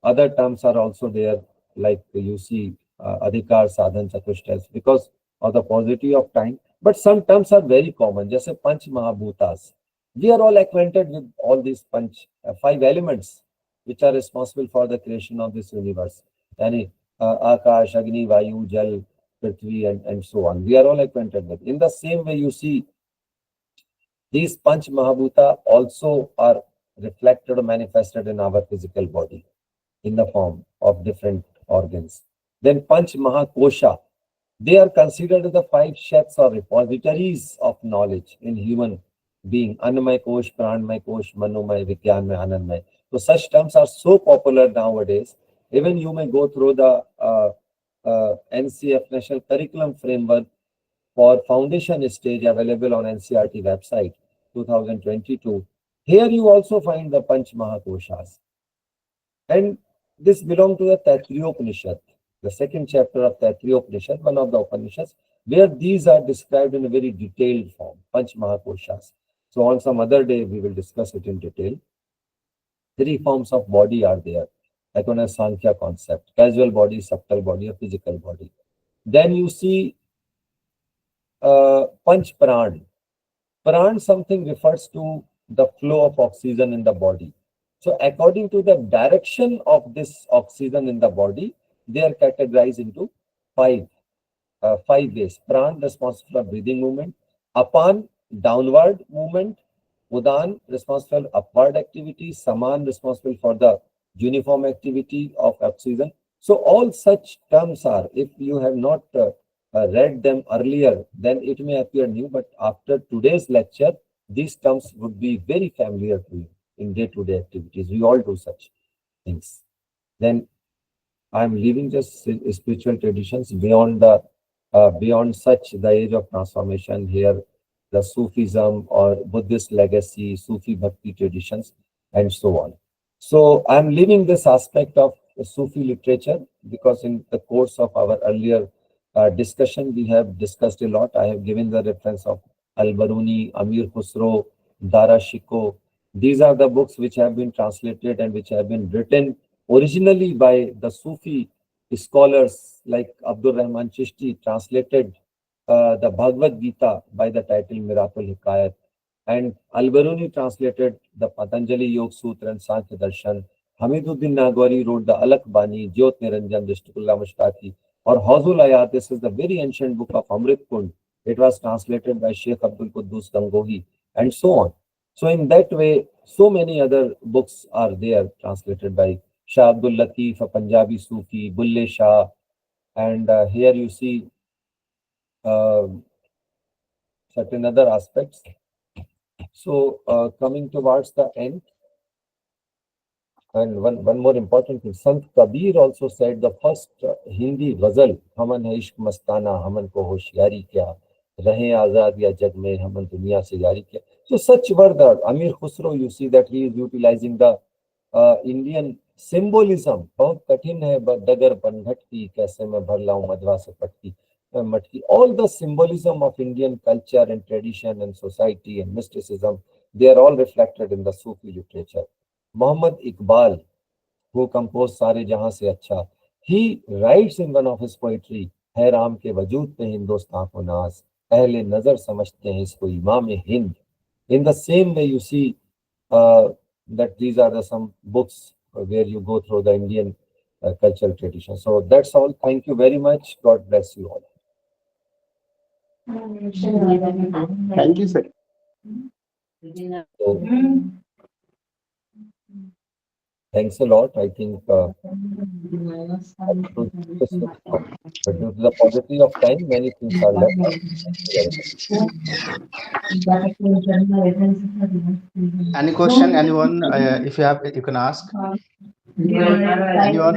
other terms are also there, like you see adhikar, sadhan, chatushtas, because of the paucity of time. But some terms are very common, just a panch mahabhutas. We are all acquainted with all these five elements which are responsible for the creation of this universe. Yani, Akash, Agni, Vayu, Jal, Prithvi, and so on. We are all acquainted with. In the same way, you see these Panch Mahabhuta also are reflected or manifested in our physical body in the form of different organs. Then Panch Mahakosha, they are considered the five sheds or repositories of knowledge in human being: Annamay Kosh, Pranmay Kosh, Manomay, Vigyanmay, Anandmay. So such terms are so popular nowadays. Even you may go through the NCF National Curriculum Framework for foundation stage, available on NCRT website 2022. Here you also find the Panch Mahakoshas. And this belongs to the Taittiriya Upanishad, the second chapter of Taittiriya Upanishad, one of the Upanishads. where these are described in a very detailed form, Panch Mahakoshas. So on some other day, we will discuss it in detail. Three forms of body are there, like on a Sankhya concept: casual body, subtle body, or physical body. Then you see Panch Pran. Pran something refers to the flow of oxygen in the body. So according to the direction of this oxygen in the body, they are categorized into five five ways. Pran responsible for breathing movement, Apan downward movement, Udan responsible for upward activity, Saman responsible for the uniform activity of oxygen. So all such terms are, if you have not read them earlier, then it may appear new, but after today's lecture, these terms would be very familiar to you in day-to-day activities. We all do such things. Then I'm leaving just spiritual traditions beyond the beyond such the age of transformation here, the Sufism or Buddhist legacy, Sufi Bhakti traditions, and so on. So I'm leaving this aspect of Sufi literature because in the course of our earlier discussion, we have discussed a lot. I have given the reference of Al-Baruni, Amir Khusro, Dara Shikoh. These are the books which have been translated and which have been written originally by the Sufi scholars like Abdul Rahman Chishti, translated the Bhagavad Gita by the title Miracle Hikayat, and Al-Baruni translated the Patanjali Yoga Sutra and Sankhya Darshan. Hamiduddin Nagwari wrote the Alak Bani, Jyot Niranjan, Dishtikullah Mushtaki, or Hazul Ayat. This is the very ancient book of Amrit Kund. It was translated by Sheikh Abdul Quddus Gangohi, and so on. So in that way, so many other books are there translated by Shah Abdul Latif, a Punjabi Sufi, Bulle Shah, and here you see uh, certain other aspects. So coming towards the end, and one more important thing, Sant Kabir also said the first Hindi ghazal, Haman hai ishq mastana, Haman ko hoshyari kya, Rahe azad ya jag mein, Haman duniya se yari kya. So such were the Amir Khusro, you see that he is utilizing the Indian symbolism. बहुत कठिन है डगर बंधट की कैसे मैं भर लाऊं मधवा से पटकी मटकी. All the symbolism of Indian culture and tradition and society and mysticism, they are all reflected in the Sufi literature. Muhammad Iqbal, who composed सारे जहां से अच्छा, he writes in one of his poetry, है राम के वजूद पे हिंदुस्तान को नाज, अहले नजर समझते हैं इसको इमाम Hind. In the same way, you see that these are the some books where you go through the Indian cultural tradition. So that's all. Thank you very much. God bless you all. Thank you, sir. So, thanks a lot. I think but due to the paucity of time, many things are left out. Thank you very much. Any question? Anyone? If you have, you can ask. Anyone?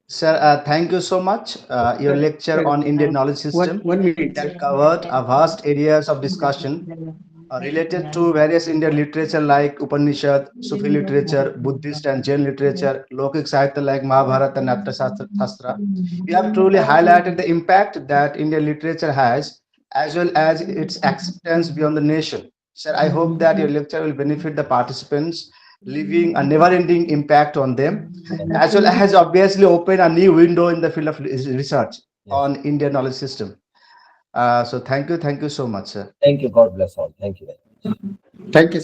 Sir, thank you so much. Your lecture on Indian knowledge system that covered a vast areas of discussion related to various Indian literature like Upanishad, Sufi literature, Buddhist and Jain literature, Lokik Sahitya like Mahabharata and Natya Shastra. You have truly highlighted the impact that Indian literature has, as well as its acceptance beyond the nation. Sir, I hope that your lecture will benefit the participants, leaving a never-ending impact on them, as well as obviously open a new window in the field of research Yes. on Indian knowledge system. So thank you so much, sir. Thank you. God bless all. Thank you very much. Thank you.